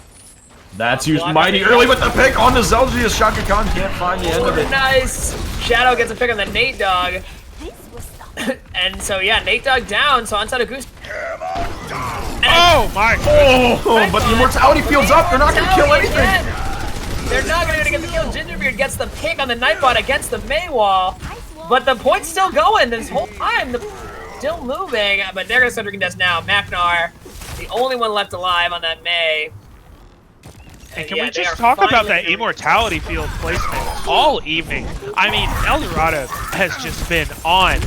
That's used mighty early with the pick on the Zelgius. Shaka Khan can't find the end of it. Nice. Shadow gets a pick on the Nate Dog. And so, yeah, Nate Dog down, so Untitled Goose. Oh my god! Oh, but the immortality field's up. They're not going to kill anything. They're not going to get the kill. Gingerbeard gets the pick on the Nightbot against the Maywall. But the point's still going this whole time. Still moving, but they're going to start recontest now. Maknar, the only one left alive on that May. And can we just talk about that immortality field placement all evening? I mean, Eldorado has just been on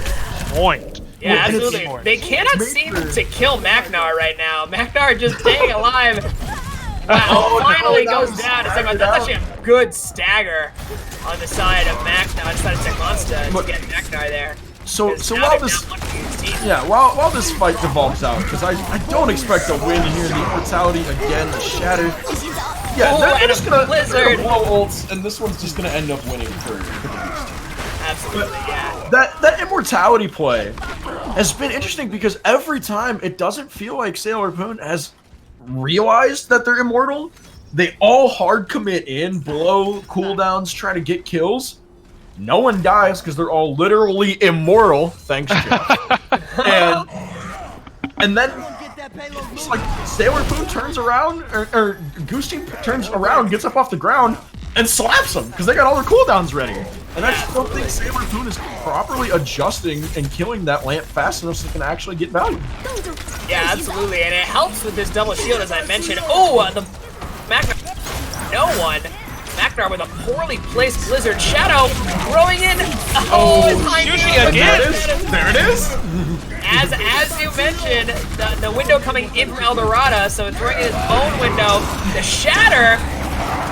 point. Yeah, absolutely. They cannot seem to kill Maknar right now. Maknar just staying alive. Wow, finally goes down. It's like, that's actually a good stagger on the side of Maknar, on the side of Tekmonsta to get Maknar there. So while this, while this fight devolves out, because I don't expect a win here. The immortality again, the shatter. Yeah, they're just gonna blow ults, and this one's just gonna end up winning for the Goose team. Absolutely, yeah. That immortality play has been interesting because every time it doesn't feel like SailorPoon has realized that they're immortal. They all hard commit in, blow cooldowns, try to get kills. No one dies because they're all literally immortal. Thanks, Jeff. and then it's like SailorPoon turns around, or Goose Team turns around, gets up off the ground, and slaps them because they got all their cooldowns ready. And I just don't think SailorPoon is properly adjusting and killing that lamp fast enough so it can actually get value. Yeah, absolutely, and it helps with this double shield, as I mentioned. Oh, the Magnar, no one. Magnar with a poorly placed Blizzard Shadow throwing in. Oh, it's high again. There it is. As you mentioned, the window coming in from Eldorado, so throwing in his own window. The Shatter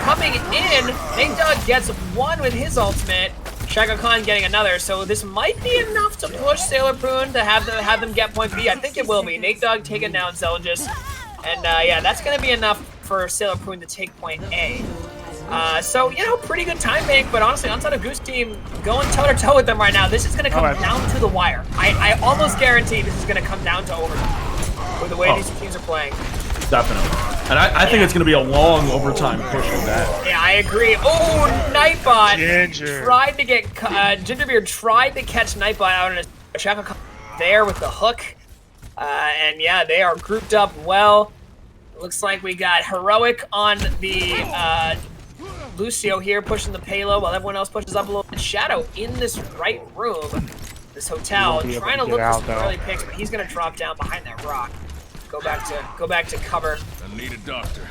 coming in. Nate gets one with his ultimate. Shaka Khan getting another, so this might be enough to push SailorPoon to have them get point B. I think it will be. Nate Dogg taking down Zelgis, and yeah, that's going to be enough for SailorPoon to take point A. So, you know, pretty good time bank, but honestly, Untitled Goose Team going toe-to-toe with them right now. This is going to come down to the wire. I almost guarantee this is going to come down to overtime with the way these teams are playing. Definitely. And I think it's going to be a long overtime push with that. Yeah, I agree. Oh, Nightbot Ginger. tried to get... Gingerbeard tried to catch Nightbot out in a Shaka there with the hook. And yeah, they are grouped up well. Looks like we got Heroic on the... Lucio here pushing the payload while everyone else pushes up a little bit. Shadow in this right room, this hotel, trying to look for some early picks, but he's gonna drop down behind that rock. Go back to cover. I need a doctor.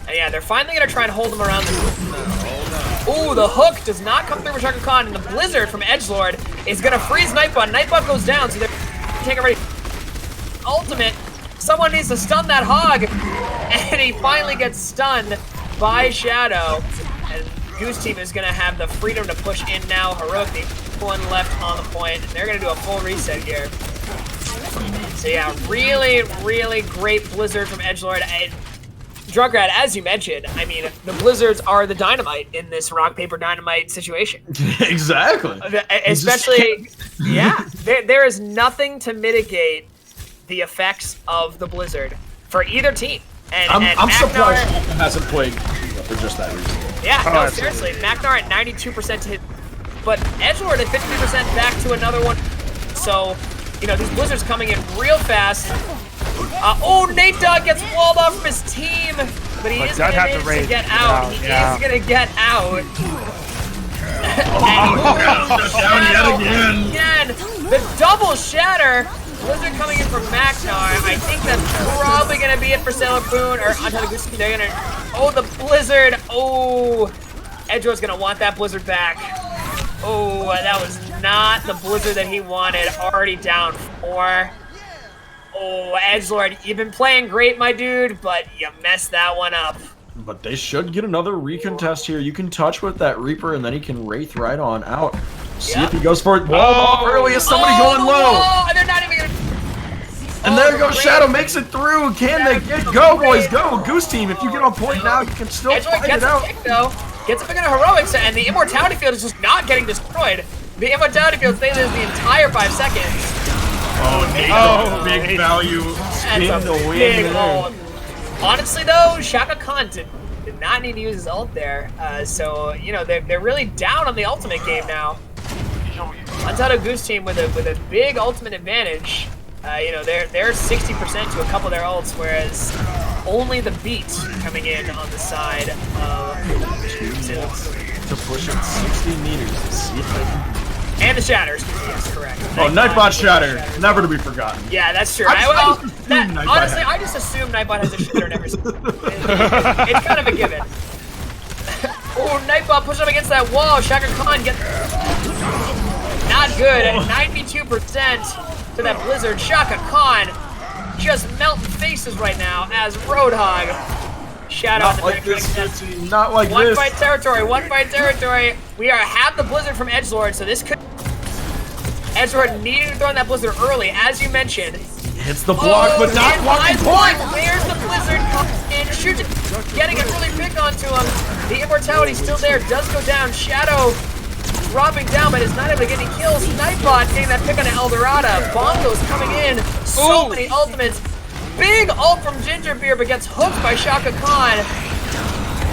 And yeah, they're finally gonna try and hold him around the Ooh, the hook does not come through for Shaka Khan, and the Blizzard from Edgelord is gonna freeze Nightbot. Nightbot goes down, so they're taking ready. Ultimate. Someone needs to stun that hog, and he finally gets stunned by Shadow. And Goose Team is going to have the freedom to push in now. Heroic, the one left on the point, and they're going to do a full reset here. So yeah, really, really great Blizzard from Edgelord. And Drunkrat, as you mentioned, I mean, the Blizzards are the dynamite in this rock, paper, dynamite situation. Exactly. Especially, yeah, there is nothing to mitigate the effects of the Blizzard for either team. And I'm surprised he hasn't played for just that reason. Yeah, no, seriously. Magnar at 92% to hit, but Edgelord at 50% back to another one. So, you know, these Blizzards coming in real fast. Oh, Nate Dogg gets walled off from his team, but he is going to get out. He is going to get out. Down yet again. The double shatter. Blizzard coming in from Magnar. I think that's probably going to be it for SailorPoon, or Untitled Goose. They're going to... Oh, the Blizzard. Oh, Edgelord's going to want that Blizzard back. Oh, that was not the Blizzard that he wanted. Already down 4. Oh, Edgelord, you've been playing great, my dude, but you messed that one up. But they should get another recontest here. You can touch with that Reaper, and then he can Wraith right on out. See if he goes for it. Whoa, early is somebody going low. And they're not even gonna... And there goes Shadow, makes it through. Can they get go, boys? Go, Goose Team. If you get on point now, you can still fight it out. Pick, though. Gets a pick on a Heroics, and the Immortality Field is just not getting destroyed. The Immortality Field stays there the entire 5 seconds. Oh, big value. Spin the win there. Honestly, though, Shaka Khan did not need to use his ult there. So, you know, they're really down on the ultimate game now. Untitled Goose Team with a big ultimate advantage. You know, they're 60% to a couple of their ults, whereas only the beat coming in on the side of to push it 60 meters to see if they can. And the shatters, yes, correct. Oh, Nightbot Shatter, never to be forgotten. Yeah, that's true. Honestly, I just assume Nightbot has a shatter in every single. It's kind of a given. Oh, Nightbot pushed up against that wall. Shaka Khan gets not good at 92% to that Blizzard. Shaka Khan just melting faces right now as Roadhog. Shout out to like this, not like one this. Fight territory, one fight territory. We have the Blizzard from Edgelord, so this could... Edgelord needing to throw in that Blizzard early, as you mentioned. Hits the block, but not blocking point. There's the Blizzard coming in, shoots it, getting an early pick onto him. The Immortality still there, does go down. Shadow dropping down, but is not able to get any kills. Nightbot getting that pick on Eldorado. Bongo's coming in, so many ultimates. Big ult from Gingerbeard, but gets hooked by Shaka Khan.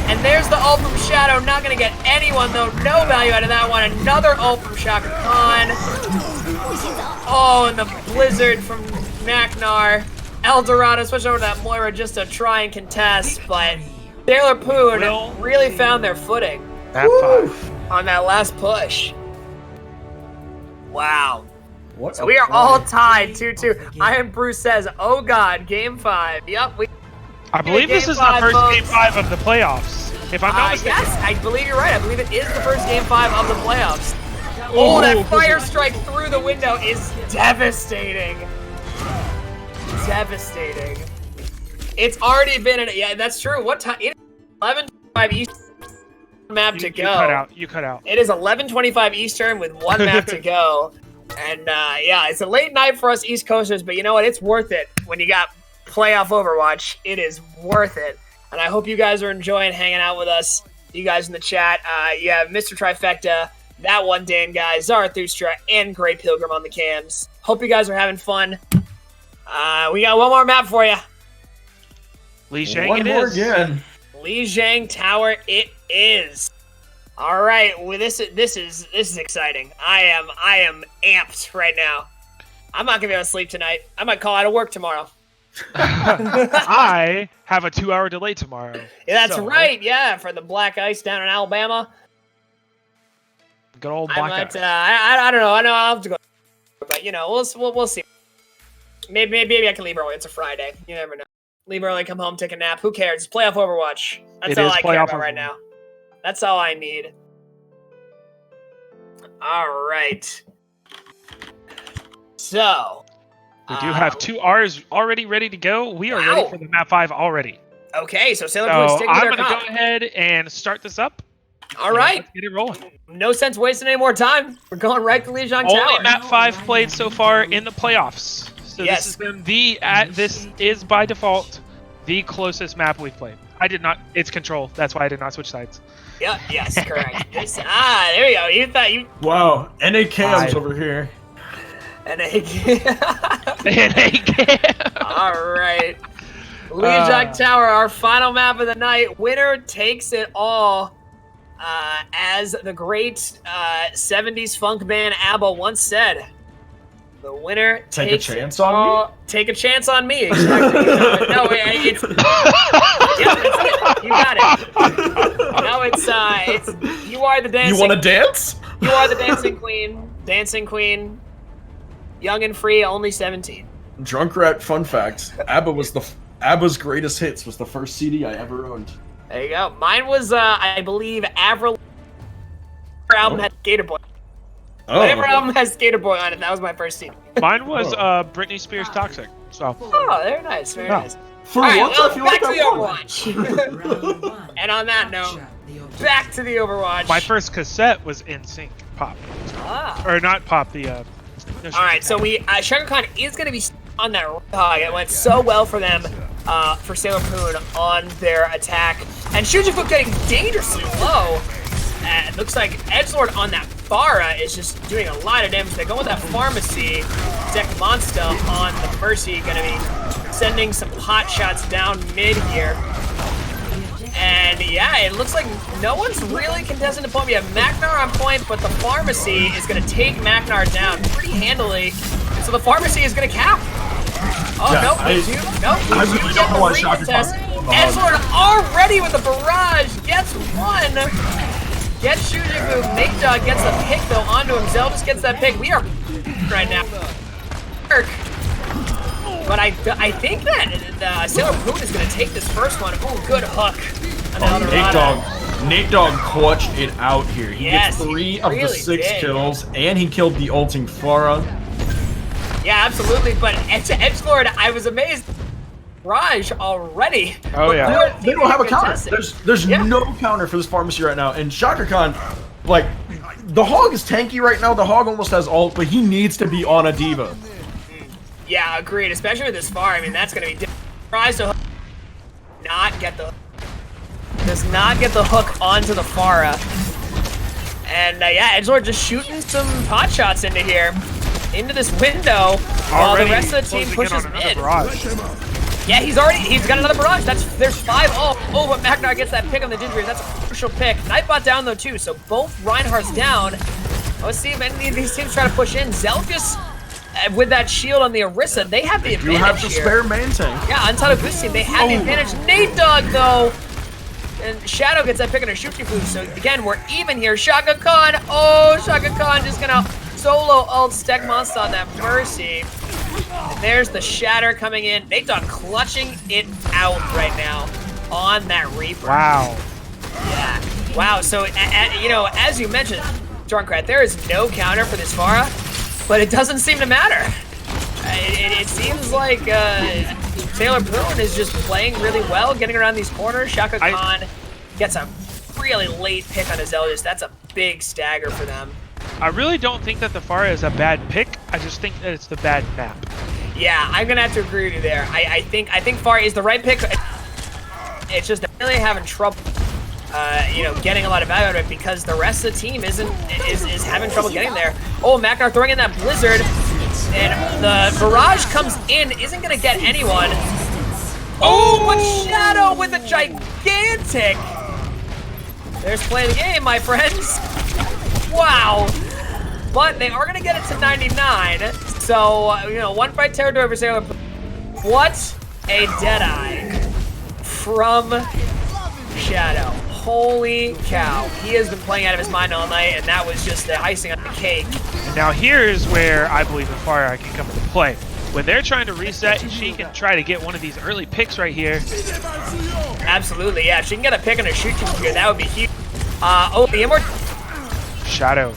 And there's the ult from Shadow. Not going to get anyone, though. No value out of that one. Another ult from Shaka Khan. Oh, and the Blizzard from Maknar. Eldorado switched over to that Moira just to try and contest, but SailorPoon really found their footing. Map 5. On that last push. Wow. What So we are all tied 2-2. Iron Bruce says, oh god, game 5. Yep, I believe this is the first game 5 of the playoffs. If I'm not mistaken. yes, I believe you're right. I believe it is the first game 5 of the playoffs. Oh, that fire strike through the window is devastating. Devastating. It's already been yeah, that's true. What time? It is 11:25 Eastern map to go. You cut out. It is 11:25 Eastern with one map to go. And yeah, it's a late night for us East Coasters, but you know what? It's worth it when you got playoff Overwatch. It is worth it. And I hope you guys are enjoying hanging out with us. You guys in the chat. You have Mr. Trifecta, that one Dan guy, Zarathustra, and Grey Pilgrim on the cams. Hope you guys are having fun. We got one more map for you. Lijiang One it more is. again. Lijiang Tower it is. All right, well, this is exciting. I am amped right now. I'm not gonna be able to sleep tonight. I might call out of work tomorrow. I have a 2-hour delay tomorrow. Yeah, that's So, right. Yeah, for the black ice down in Alabama. Good old I black might. ice. I don't know. I know I'll have to go, but you know, we'll see. Maybe I can leave early. It's a Friday. You never know. Leave early, come home, take a nap. Who cares? It's playoff Overwatch. That's all I care about right now. That's all I need. All right. So. We do have 2 R's already ready to go. We are ready for the map 5 already. Okay, so SailorPoon So sticking with I'm their going to comp. go ahead and start this up. All right. Let's get it rolling. No sense wasting any more time. We're going right to Lijiang Only Tower. map 5 played so far in the playoffs. So Yes. this has been this is by default the closest map we've played. I did not. It's control. That's why I did not switch sides. Yeah, yes, correct. There we go. You thought you. Wow, NA cams over here. And And all right. Lijiang Tower, our final map of the night. Winner takes it all. As the great 70s funk band ABBA once said, the winner Take a takes chance it on all. me? Take a chance on me. Exactly. No, it's yeah, that's it. You got it. No, it's you are the dancing. You want to dance? You are the dancing queen. Dancing queen. Young and free, only 17. Drunk Rat fun fact: ABBA's greatest hits was the first CD I ever owned. There you go. Mine was, I believe, Avril. Her album had Skater Boy. Oh, Whatever album has Skater Boy on it, that was my first CD. mine was Britney Spears Toxic. So Oh, very nice, very nice. for All right, once, well, I feel back like to the I won. Overwatch. And on that note, back to the Overwatch. my first cassette was NSYNC pop, Ah. or not pop. The All right, so Shaka Khan is going to be on that Roadhog. It went so well for them, for SailorPoon on their attack. And Shujifu getting dangerously low. It looks like Edgelord on that Pharah is just doing a lot of damage. They go with that Pharmacy. Deck Monster on the Mercy, going to be sending some pot shots down mid here. And yeah, it looks like no one's really contesting the point. We have Maknar on point, but the Pharmacy is going to take Maknar down pretty handily. So the Pharmacy is going to cap. Oh, Yeah, no, I really don't know why Shaka Khan- Edgelord already with the barrage gets one. Gets Shujifu. Nate Dog gets the pick though onto him. Zeldris gets that pick. We are right now. But I think that SailorPoon is going to take this first one. Ooh, good hook. Nate Dogg clutched it out here. He Yes, gets 3 he of the really 6 did. kills, and he killed the ulting Pharah. Yeah, absolutely. But to Edgelord, I was amazed. Raj already. Oh, yeah. Before They don't have a counter. contested. There's Yeah. no counter for this Pharmacy right now. And Shaka Khan, like, the Hog is tanky right now. The Hog almost has ult, but he needs to be on a Diva. Yeah, agreed. Especially with this far. I mean, that's going to be tries to not get the does not get the hook onto the Pharah. And yeah, Edgelord just shooting some pot shots into here, into this window, while the already rest of the team closing in pushes on another mid. barrage. Yeah, he's got another barrage. There's 5 all. Oh, but Magnar gets that pick on the Gingerbeard. That's a crucial pick. Nightbot down though too, so both Reinhardt's down. Let's see if any of these teams try to push in. Zelgus with that shield on the Orisa, they have the advantage. You have the here. spare main tank. Yeah, Untitled Goose team, they have the advantage. Nate Dogg though, and Shadow gets that pick on a shooting flute. So again, we're even here. Shaka Khan. Oh, Shaka Khan just gonna solo ult Stek Monster on that Mercy. And there's the Shatter coming in. Nate Dogg clutching it out right now on that Reaper. Wow. Yeah. Wow. So, you know, as you mentioned, Drunkrat, there is no counter for this Pharah, but it doesn't seem to matter. It seems like SailorPoon is just playing really well, getting around these corners. Shaka Khan gets a really late pick on his Eldest. That's a big stagger for them. I really don't think that the Pharah is a bad pick. I just think that it's the bad map. Yeah, I'm gonna have to agree with you there. I think Pharah is the right pick. It's just they're really having trouble, you know, getting a lot of value out of it because the rest of the team is having trouble getting there. Oh, Magnar throwing in that Blizzard, and the barrage comes in, isn't gonna get anyone. Oh, but Shadow with a gigantic. There's play the game, my friends. Wow. But they are going to get it to 99. So, you know, 1 fight territory for SailorPoon. What a Deadeye from Shadow. Holy cow. He has been playing out of his mind all night, and that was just the icing on the cake. Now here's where I believe the Pharah can come into play. When they're trying to reset, she can try to get one of these early picks right here. Absolutely, yeah. If she can get a pick on her shoot team here, that would be huge. Oh, the Immortal Shadow.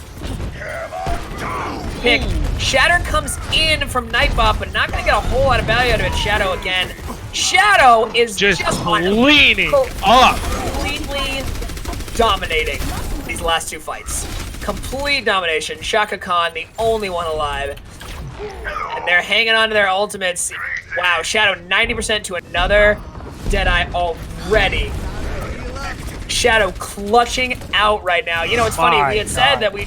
pick. Shatter comes in from Nightbot, but not going to get a whole lot of value out of it. Shadow again. Shadow is just cleaning up. Completely dominating these last 2 fights. Complete domination. Shaka Khan, the only one alive. And they're hanging on to their ultimates. Wow, Shadow 90% to another Deadeye already. Shadow clutching out right now. You know, it's funny. We had said that we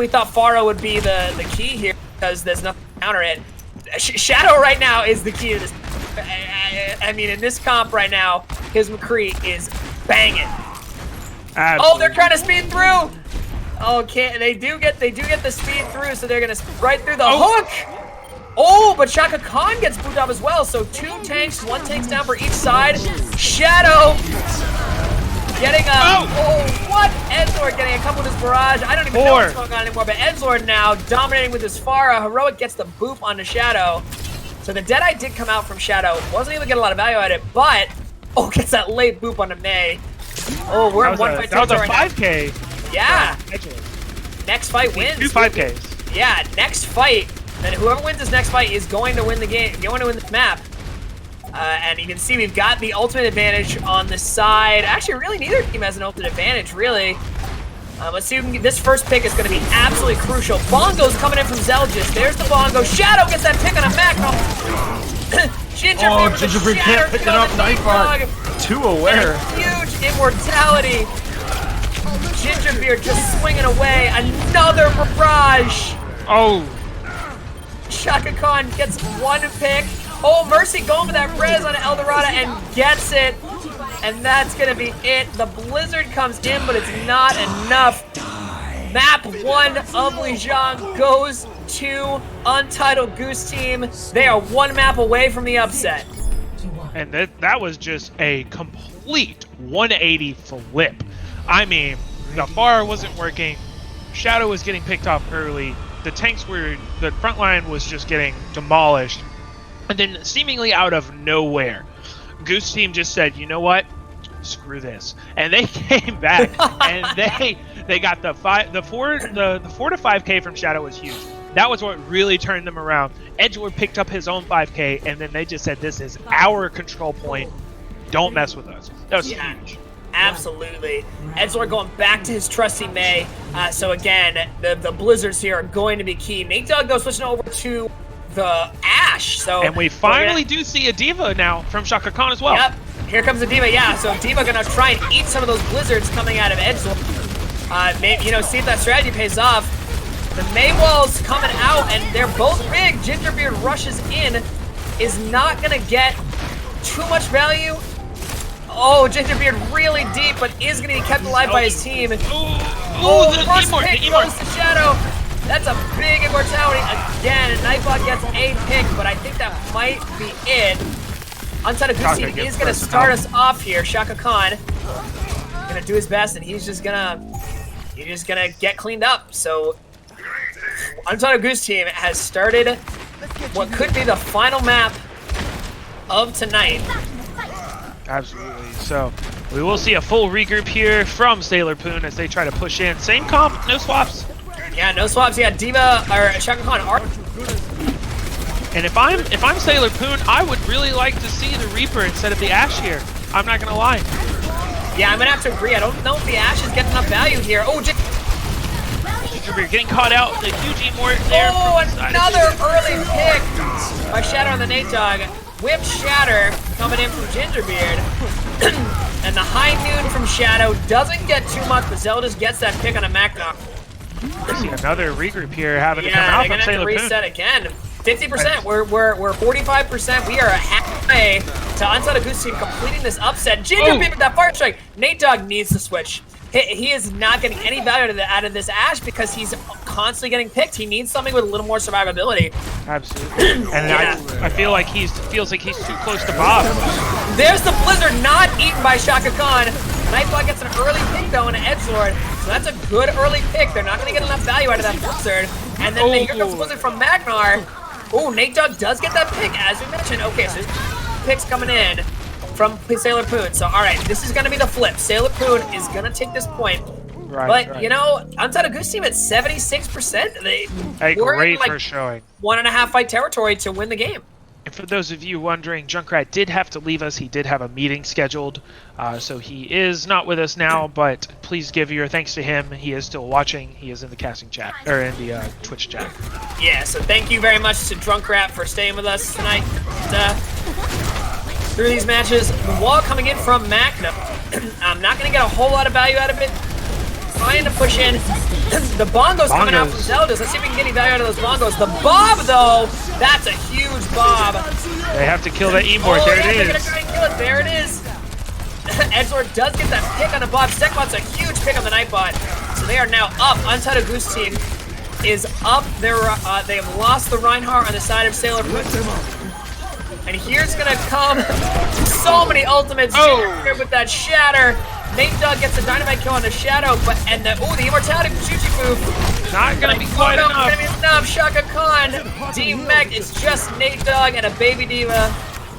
thought Pharah would be the key here because there's nothing to counter it. Shadow right now is the key to this. I mean, in this comp right now, his McCree is banging. Absolutely. Oh, they're trying to speed through. Okay, they do get the speed through, so they're gonna right through the hook. Oh, but Shaka Khan gets booted up as well. So 2 tanks, 1 tank's down for each side. Shadow getting a what? Edzord getting a couple with his barrage. I don't even know what's going on anymore, but Edzord now dominating with his Pharah. Heroic gets the boop onto Shadow. So the Deadeye did come out from Shadow. Wasn't able to get a lot of value out of it, but gets that late boop onto May. Oh, we're in 1 fight territory. That was a 5K. Yeah. Next fight wins. 2 5Ks. Yeah, next fight. Then whoever wins this next fight is going to win the game, going to win this map. And you can see we've got the ultimate advantage on the side. Actually, really, neither team has an ultimate advantage, really. Let's see if we can get, this first pick is going to be absolutely crucial. Bongo's coming in from Zelgis. There's the Bongo. Shadow gets that pick on a Magno. Gingerbeard can't pick it up. Nightbot. Too aware. Huge immortality. Gingerbeard just swinging away. Another barrage. Oh. Shaka Khan gets 1 pick. Oh, Mercy going for that res on Eldorado and gets it. And that's going to be it. The Blizzard comes in, but it's not enough. Map 1 of Lijiang goes to Untitled Goose team. They are 1 map away from the upset. And that was just a complete 180 flip. I mean, the Pharah wasn't working. Shadow was getting picked off early. The front line was just getting demolished. And then seemingly out of nowhere, Goose team just said, you know what? Screw this. And they came back and they got the 4 to 5K from Shadow was huge. That was what really turned them around. Edgelord picked up his own 5K and then they just said, this is our control point. Don't mess with us. That was huge. Absolutely. Edzor going back to his trusty May. So again, the Blizzards here are going to be key. Nate Dogg though switching over to the Ashe. And we finally do see a Diva now from Shaka Khan as well. Yep. Here comes the Diva, yeah. So Diva gonna try and eat some of those Blizzards coming out of Edzor. Maybe, see if that strategy pays off. The May Wall's coming out and they're both big. Gingerbeard rushes in, is not gonna get too much value. Oh, Gingerbeard really deep, but is going to be kept alive by his team. Oh, the first pick goes to Shadow. That's a big immortality. Again, Nightbot gets a pick, but I think that might be it. Untitled Goose Team is going to start us off here. Shaka Khan going to do his best, and he's just gonna get cleaned up. So Untitled Goose Team has started what could be the final map of tonight. Absolutely. So we will see a full regroup here from SailorPoon as they try to push in. Same comp, no swaps. Yeah, no swaps. Yeah, Diva or Shaka Khan are. And if I'm SailorPoon, I would really like to see the Reaper instead of the Ashe here. I'm not gonna lie. Yeah, I'm gonna have to agree. I don't know if the Ashe is getting enough value here. Oh, Gingerbeard getting caught out. The huge Mort there. Oh, another early pick by Shatter on the Nate Dog. Whip Shatter coming in from Gingerbeard. And the high noon from Shadow doesn't get too much, but Zelda's gets that pick on a Macnock. I see another regroup here having to come out from SailorPoon. Reset again. 50%. We're 45%. We are halfway to Untitled Goose Team completing this upset. Gingerbeard with that fire strike. Nate Dogg needs to switch. He is not getting any value out of this Ashe because he's constantly getting picked. He needs something with a little more survivability. Absolutely. And yeah. I feel like feels like he's too close to Bob. There's the Blizzard not eaten by Shaka Khan. Nightbot gets an early pick though and an Edgelord. So that's a good early pick. They're not going to get enough value out of that Blizzard. And then here comes Blizzard from Magnar. Oh, Nate Dogg does get that pick as we mentioned. Okay, so picks coming in from SailorPoon. So, all right, this is going to be the flip. SailorPoon is going to take this point. But, you know, Untitled Goose Team at 76%. We're in like first showing. 1.5 fight territory to win the game. And for those of you wondering, Junkrat did have to leave us. He did have a meeting scheduled, so he is not with us now, but please give your thanks to him. He is still watching. He is in the casting chat, or in the Twitch chat. Yeah, so thank you very much to Drunkrat for staying with us tonight. Through these matches, the wall coming in from Macna. I'm not going to get a whole lot of value out of it. Trying to push in. The bongos coming out from Zelda's. Let's see if we can get any value out of those bongos. The Bob, though, that's a huge Bob. They have to kill that Emor. There it is. They're going to try and kill it. There it is. Edgelord does get that pick on the Bob. Sekbot's a huge pick on the Nightbot. So they are now up. Untitled Goose Team is up. They have lost the Reinhardt on the side of SailorPoon. And here's going to come so many ultimates here with that Shatter. Nate Dogg gets a dynamite kill on the Shadow, but the immortality from Chuchifu. Not gonna be quite enough. Not gonna be enough. Shaka Khan, D-Mech, it's just Nate Dogg and a Baby Diva.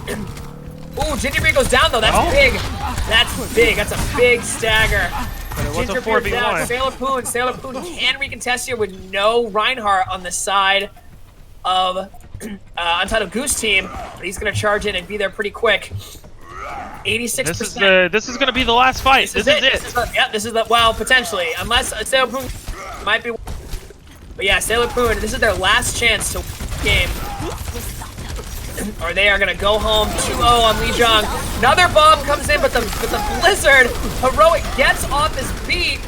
Ooh, Gingerbeard goes down though. That's big. That's big. That's a big stagger. But it was a Gingerbeard down. 4v1. SailorPoon can recontest here with no Reinhardt on the side of Untitled Goose Team, but he's gonna charge in and be there pretty quick. 86%. This is going to be the last fight. This is it. This is the well, potentially, unless SailorPoon might be. But yeah, SailorPoon, this is their last chance to win the game, or they are going to go home 2-0 on Lijiang. Another bomb comes in, but the Blizzard Heroic gets off his beat.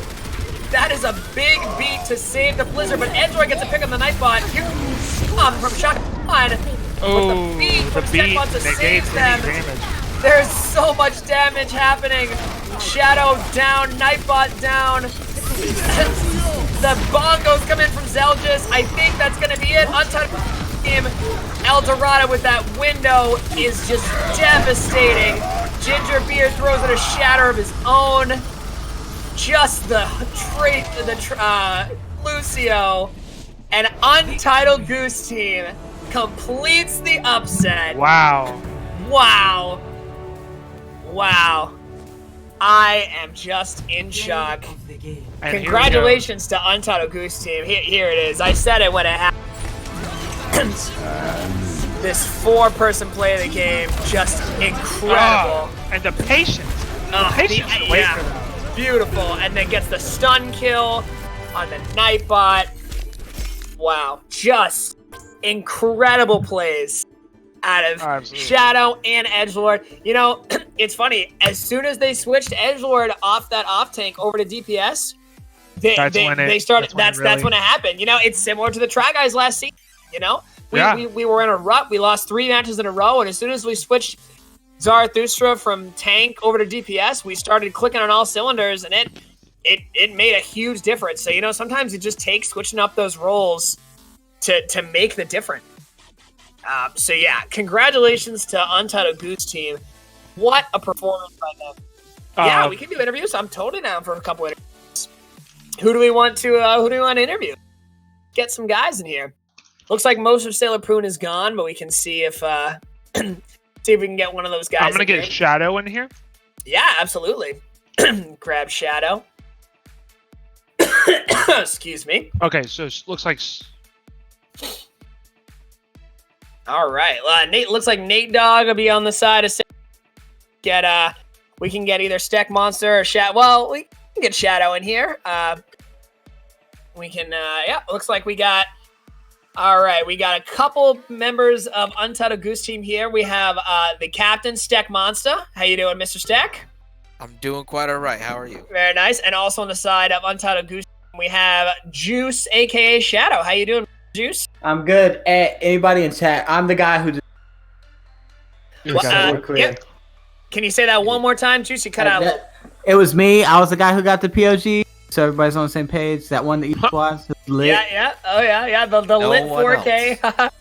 That is a big beat to save the Blizzard, but Edgelord gets a pick on the Nightbot. Here comes from Shaka Khan. Oh, the beat from Sekbot to save them. Damage. There's so much damage happening. Shadow down, Nightbot down. The bongos come in from Zeldris. I think that's going to be it. Untitled Team. El Dorado with that window is just devastating. Gingerbeard throws in a Shatter of his own. Just the Lucio. And Untitled Goose Team completes the upset. Wow. Wow. Wow. I am just in shock. And congratulations to Untitled Goose Team. Here it is. I said it when it happened. This 4-person play of the game, just incredible. And the patience. Beautiful. And then gets the stun kill on the Nightbot. Wow. Just incredible plays out of Shadow and Edgelord. You know, it's funny. As soon as they switched Edgelord off that off tank over to DPS, that's when it happened. You know, it's similar to the Try Guys last season. You know, we were in a rut. We lost 3 matches in a row, and as soon as we switched Zarathustra from tank over to DPS, we started clicking on all cylinders, and it made a huge difference. So, sometimes it just takes switching up those roles to make the difference. So, yeah, congratulations to Untitled Goose team. What a performance by them. Yeah, we can do interviews. I'm totally down for a couple interviews. Who do we want to interview? Get some guys in here. Looks like most of SailorPoon is gone, but we can see if we can get one of those guys. I'm gonna get Shadow in here. Yeah, absolutely. Grab Shadow. Excuse me. Okay, so it looks like. All right, Nate. Looks like Nate Dogg will be on the side of. We can get either Steck Monster or Shadow. Well, we can get Shadow in here. We can. Yeah, looks like we got. All right, we got a couple members of Untitled Goose team here. We have the captain, Steck Monster. How you doing, Mr. Steck? I'm doing quite all right. How are you? Very nice. And also on the side of Untitled Goose, we have Juice, a.k.a. Shadow. How you doing, Juice? I'm good. Anybody in chat? I'm the guy who. Yeah. Can you say that one more time, Juice? You cut out a little. It was me. I was the guy who got the POG. So everybody's on the same page. That one that you was lit. Yeah. Oh, yeah. The No lit one 4K.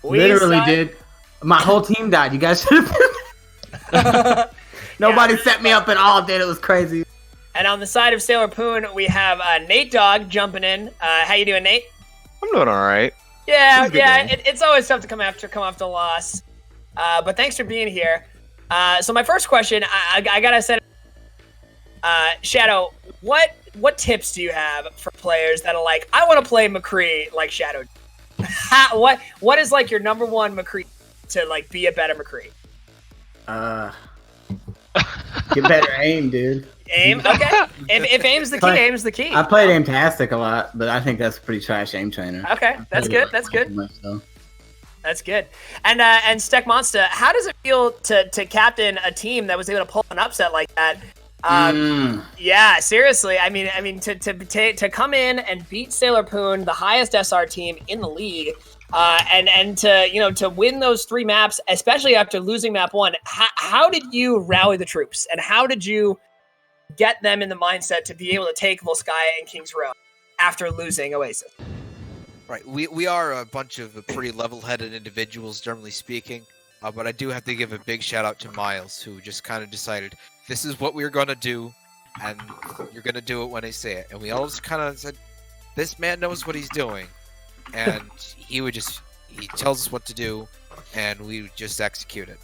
Literally did. My whole team died. You guys should have. Nobody set me up at all, dude. It was crazy. And on the side of SailorPoon, we have Nate Dogg jumping in. How you doing, Nate? I'm doing all right. Yeah. It's always tough to come after loss. But thanks for being here. So my first question, I gotta say, Shadow, what tips do you have for players that are like, I want to play McCree like Shadow? What is like your number one McCree to like be a better McCree? Get better aim, dude. Aim? Okay. If aim's the key, aim's the key. I played Aimtastic a lot, but I think that's a pretty trash aim trainer. Okay, that's good. That's good. And Steck Monster, how does it feel to captain a team that was able to pull an upset like that? Yeah, seriously. I mean, to come in and beat SailorPoon, the highest SR team in the league, and to win those 3 maps, especially after losing map 1. How did you rally the troops, and how did you get them in the mindset to be able to take Volskaya and Kings Row after losing Oasis? Right. We are a bunch of pretty level-headed individuals, generally speaking. But I do have to give a big shout-out to Miles, who just kind of decided, this is what we're going to do, and you're going to do it when I say it. And we all just kind of said, this man knows what he's doing. And he tells us what to do, and we would just execute it.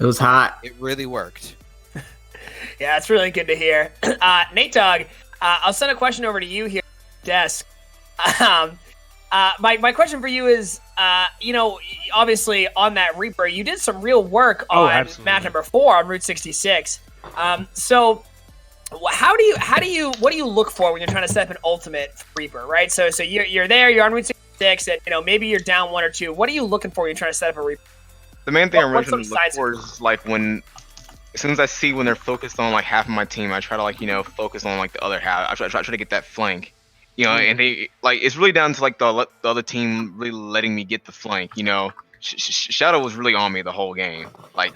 It was hot. It really worked. Yeah, it's really good to hear. Nate Dogg, I'll send a question over to you here at the desk. My question for you is, obviously on that Reaper, you did some real work on match number 4 on Route 66. So what do you look for when you're trying to set up an ultimate Reaper, right? So you're there, you're on Route 66, and maybe you're down 1 or 2. What are you looking for when you're trying to set up a Reaper? The main thing I'm really trying to look for is like as soon as I see when they're focused on like half of my team, I try to focus on like the other half. I try to get that flank. And they it's really down to like the other team really letting me get the flank. Shadow was really on me the whole game. Like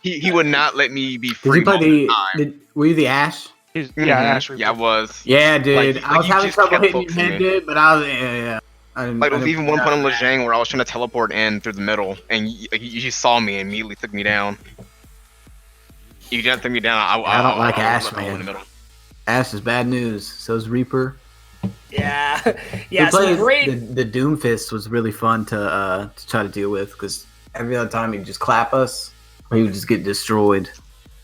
he would not let me be free. Did you play were you the Ash? Ash. Yeah, I was. Yeah, dude. Like, I was having trouble hitting your head, dude, but I was I like there was even one point on Lejang where I was trying to teleport in through the middle, and you saw me and immediately took me down. You didn't take me down. I don't like Ash, man. In the middle. Ash is bad news. So is Reaper. Yeah. So great. The Doomfist was really fun to try to deal with, because every other time he'd just clap us or he would just get destroyed.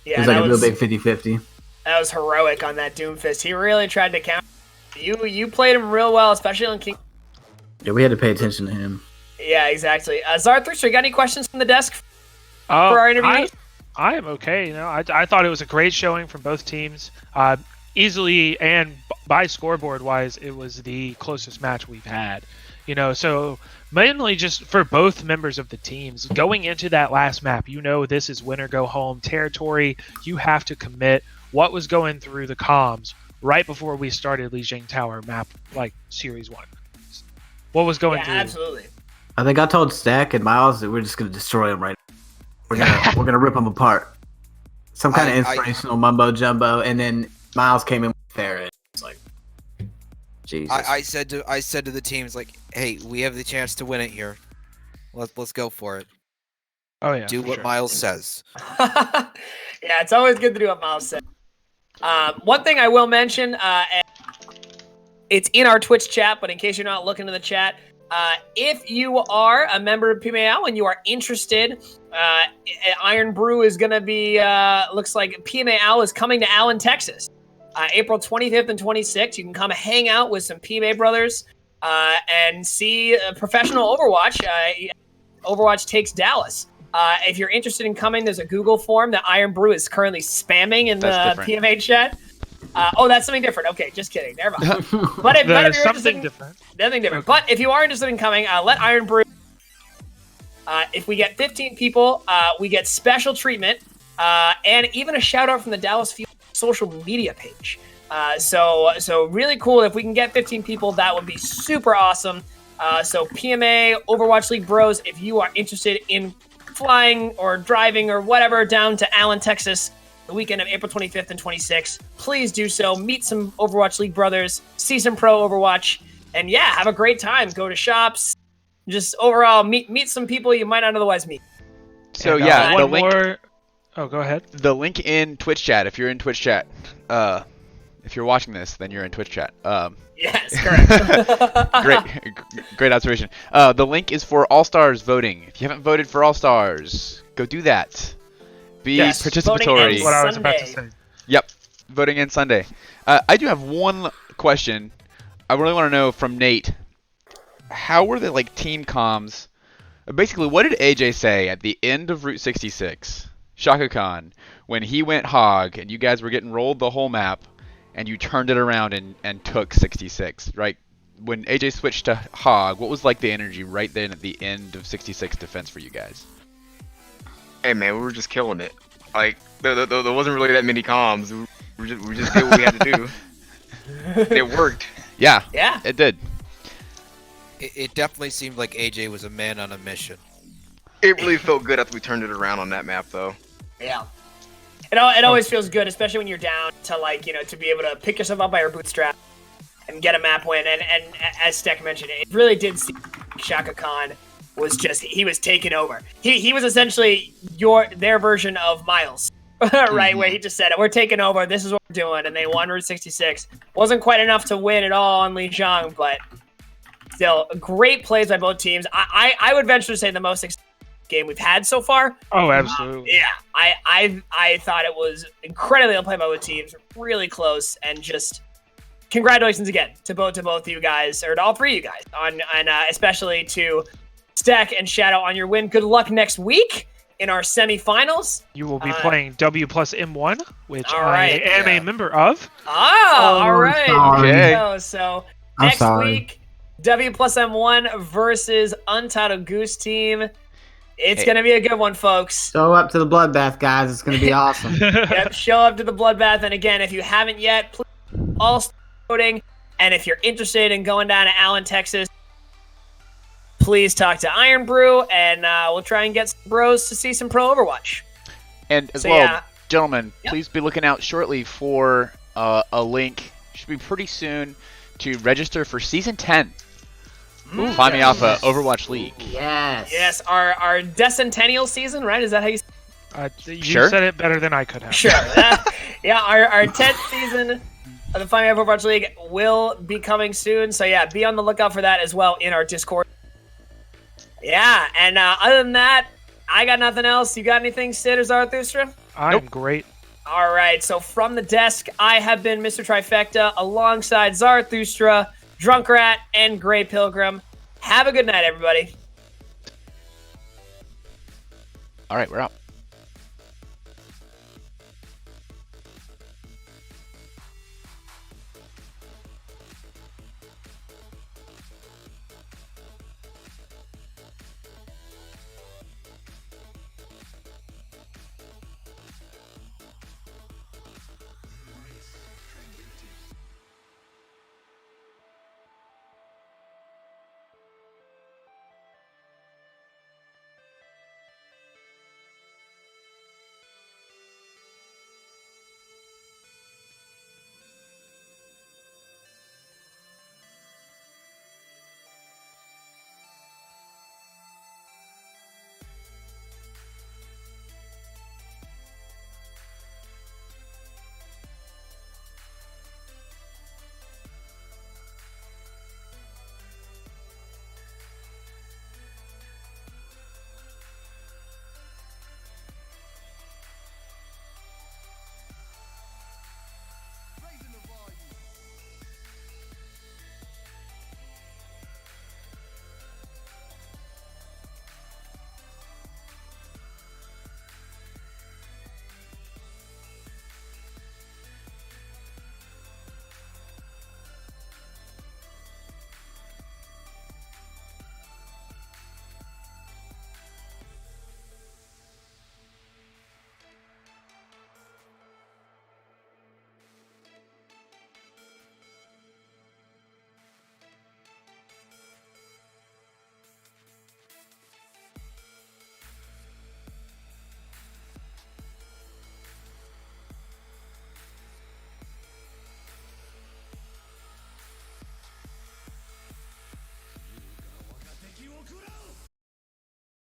Yeah, it was like a real big 50-50. That was heroic on that Doomfist. He really tried to counter. You played him real well, especially on King. Yeah, we had to pay attention to him. Yeah, exactly. Zarathustra, you got any questions from the desk for our interview? I am okay. I thought it was a great showing from both teams. Easily and by scoreboard wise, it was the closest match we've had. So mainly just for both members of the teams going into that last map, this is win or go home territory. You have to commit. What was going through the comms right before we started Lijiang Tower map, like Series 1? What was going through? Absolutely. I think I told Stack and Miles that we're just going to destroy him right now. we're gonna rip them apart. Some kind of I- inspirational mumbo jumbo, and then Miles came in with Ferret. It's like, Jesus. I said to the teams like, hey, we have the chance to win it here. Let's go for it. Oh yeah. Do for what sure. Miles says. Yeah, it's always good to do what Miles said. One thing I will mention, and it's in our Twitch chat, but in case you're not looking in the chat, if you are a member of PMA and you are interested, Iron Brew is going to be, looks like PMA is coming to Allen, Texas, April 25th and 26th. You can come hang out with some PMA brothers and see professional Overwatch. Overwatch takes Dallas. If you're interested in coming, there's a Google form that Iron Brew is currently spamming in the PMA chat. That's something different. Okay, just kidding. Never mind. But if you're something different. Nothing different. But if you are interested in coming, let Iron Brew. If we get 15 people, we get special treatment and even a shout out from the Dallas Fuel social media page. So really cool. If we can get 15 people, that would be super awesome. So PMA, Overwatch League Bros, if you are interested in flying or driving or whatever down to Allen, Texas, the weekend of April 25th and 26th, please do so. Meet some Overwatch League brothers, see some pro Overwatch, and yeah, have a great time. Go to shops, just overall meet some people you might not otherwise meet. So And, yeah, the one link. more. Oh, go ahead. The link in Twitch chat. If you're in Twitch chat, if you're watching this, then you're in Twitch chat. Yes, correct. Great observation. The link is for All Stars voting. If you haven't voted for All Stars, go do that. Be Yes, voting participatory. ends What I was about to Sunday. say. Yep, voting in Sunday. I do have one question. I really want to know from Nate. How were the team comms? Basically, what did AJ say at the end of Route 66, Shaka Khan, when he went hog and you guys were getting rolled the whole map, and you turned it around and took 66, right? When AJ switched to hog, what was the energy right then at the end of 66 defense for you guys? Hey man, we were just killing it. There wasn't really that many comms. We just did what we had to do. It worked. Yeah, Yeah. it did. It definitely seemed like AJ was a man on a mission. It really felt good after we turned it around on that map, though. Yeah. It always feels good, especially when you're down to to be able to pick yourself up by your bootstrap and get a map win. And as Steck mentioned, it really did seem like Shaka Khan was he was taking over. He was essentially their version of Miles, right? Where he just said, "We're taking over. This is what we're doing," and they won Route 66. Wasn't quite enough to win at all on Lijiang, but still great plays by both teams. I would venture to say the most game we've had so far. Oh, absolutely. Yeah, I thought it was incredibly well played by both teams, really close, and just congratulations again to both of you guys, or to all three of you guys, and especially to Stack and Shadow on your win. Good luck next week in our semifinals. You will be playing W plus M1, which all I right, am a member of. All right. sorry. There you go. So I'm next sorry. week, W plus M1 versus Untitled Goose team. It's going to be a good one, folks. Show up to the bloodbath, guys. It's going to be awesome. Yep, show up to the bloodbath. And again, if you haven't yet, please all start voting. And if you're interested in going down to Allen, Texas, please talk to Iron Brew, and we'll try and get some bros to see some pro Overwatch. And as So, well, yeah. gentlemen, Yep. please be looking out shortly for a link. Should be pretty soon to register for Season 10. Find me off Overwatch League. Yes. Yes, our decennial season, right? Is that how you You Sure. said it better than I could have. Sure. Yeah, our 10th season of the Find Me Up Overwatch League will be coming soon. So yeah, be on the lookout for that as well in our Discord. Yeah, and other than that, I got nothing else. You got anything, Sid or Zarathustra? I'm great. All right, so from the desk, I have been Mr. Trifecta alongside Zarathustra, Drunkrat, and Grey Pilgrim. Have a good night, everybody. All right, we're out.